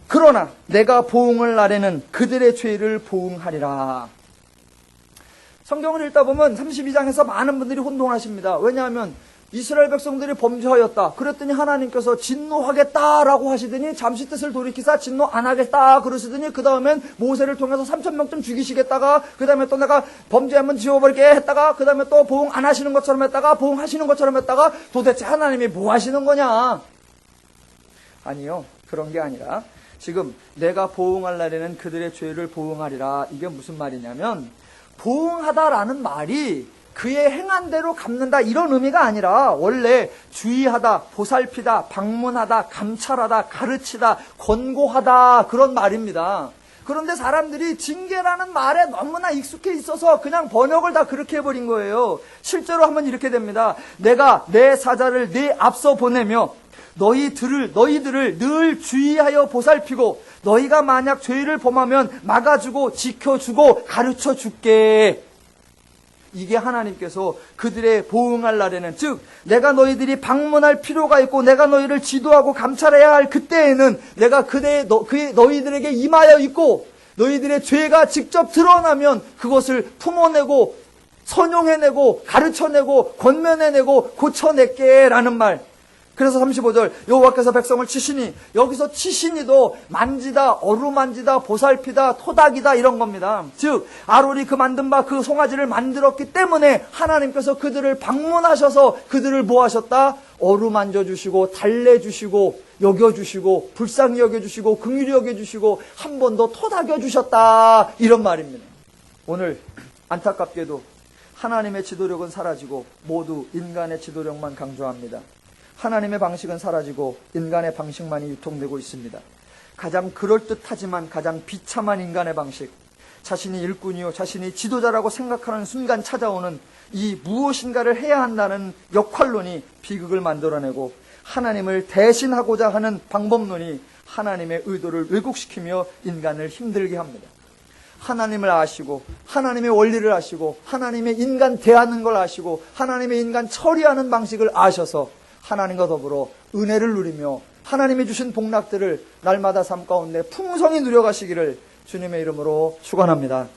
그러나 내가 보응할 날에는 그들의 죄를 보응하리라. 성경을 읽다 보면 32장에서 많은 분들이 혼동하십니다. 왜냐하면 이스라엘 백성들이 범죄하였다. 그랬더니 하나님께서 진노하겠다라고 하시더니 잠시 뜻을 돌이키사 진노 안 하겠다 그러시더니 그 다음엔 모세를 통해서 3,000명쯤 죽이시겠다가 그 다음에 또 내가 범죄하면 지워버리게 했다가 그 다음에 또 보응 안 하시는 것처럼 했다가 보응하시는 것처럼 했다가 도대체 하나님이 뭐 하시는 거냐? 아니요. 그런 게 아니라 지금 내가 보응할 날에는 그들의 죄를 보응하리라. 이게 무슨 말이냐면 보응하다라는 말이 그의 행한 대로 갚는다 이런 의미가 아니라 원래 주의하다, 보살피다, 방문하다, 감찰하다, 가르치다, 권고하다 그런 말입니다. 그런데 사람들이 징계라는 말에 너무나 익숙해 있어서 그냥 번역을 다 그렇게 해버린 거예요. 실제로 하면 이렇게 됩니다. 내가 내 사자를 네 앞서 보내며 너희들을 늘 주의하여 보살피고 너희가 만약 죄를 범하면 막아주고 지켜주고 가르쳐줄게. 이게 하나님께서 그들의 보응할 날에는, 즉 내가 너희들이 방문할 필요가 있고 내가 너희를 지도하고 감찰해야 할 그때에는 내가 너희들에게 임하여 있고 너희들의 죄가 직접 드러나면 그것을 품어내고 선용해내고 가르쳐내고 권면해내고 고쳐낼게 라는 말. 그래서 35절 여호와께서 백성을 치시니, 여기서 치시니도 만지다, 어루만지다, 보살피다, 토닥이다 이런 겁니다. 즉 아론이 그 만든 바 그 송아지를 만들었기 때문에 하나님께서 그들을 방문하셔서 그들을 뭐 하셨다? 어루만져주시고 달래주시고 여겨주시고 불쌍히 여겨주시고 긍휼히 여겨주시고 한 번 더 토닥여주셨다 이런 말입니다. 오늘 안타깝게도 하나님의 지도력은 사라지고 모두 인간의 지도력만 강조합니다. 하나님의 방식은 사라지고 인간의 방식만이 유통되고 있습니다. 가장 그럴듯하지만 가장 비참한 인간의 방식, 자신이 일꾼이요 자신이 지도자라고 생각하는 순간 찾아오는 이 무엇인가를 해야 한다는 역할론이 비극을 만들어내고 하나님을 대신하고자 하는 방법론이 하나님의 의도를 왜곡시키며 인간을 힘들게 합니다. 하나님을 아시고 하나님의 원리를 아시고 하나님의 인간 대하는 걸 아시고 하나님의 인간 처리하는 방식을 아셔서 하나님과 더불어 은혜를 누리며 하나님이 주신 복락들을 날마다 삶 가운데 풍성히 누려가시기를 주님의 이름으로 축원합니다.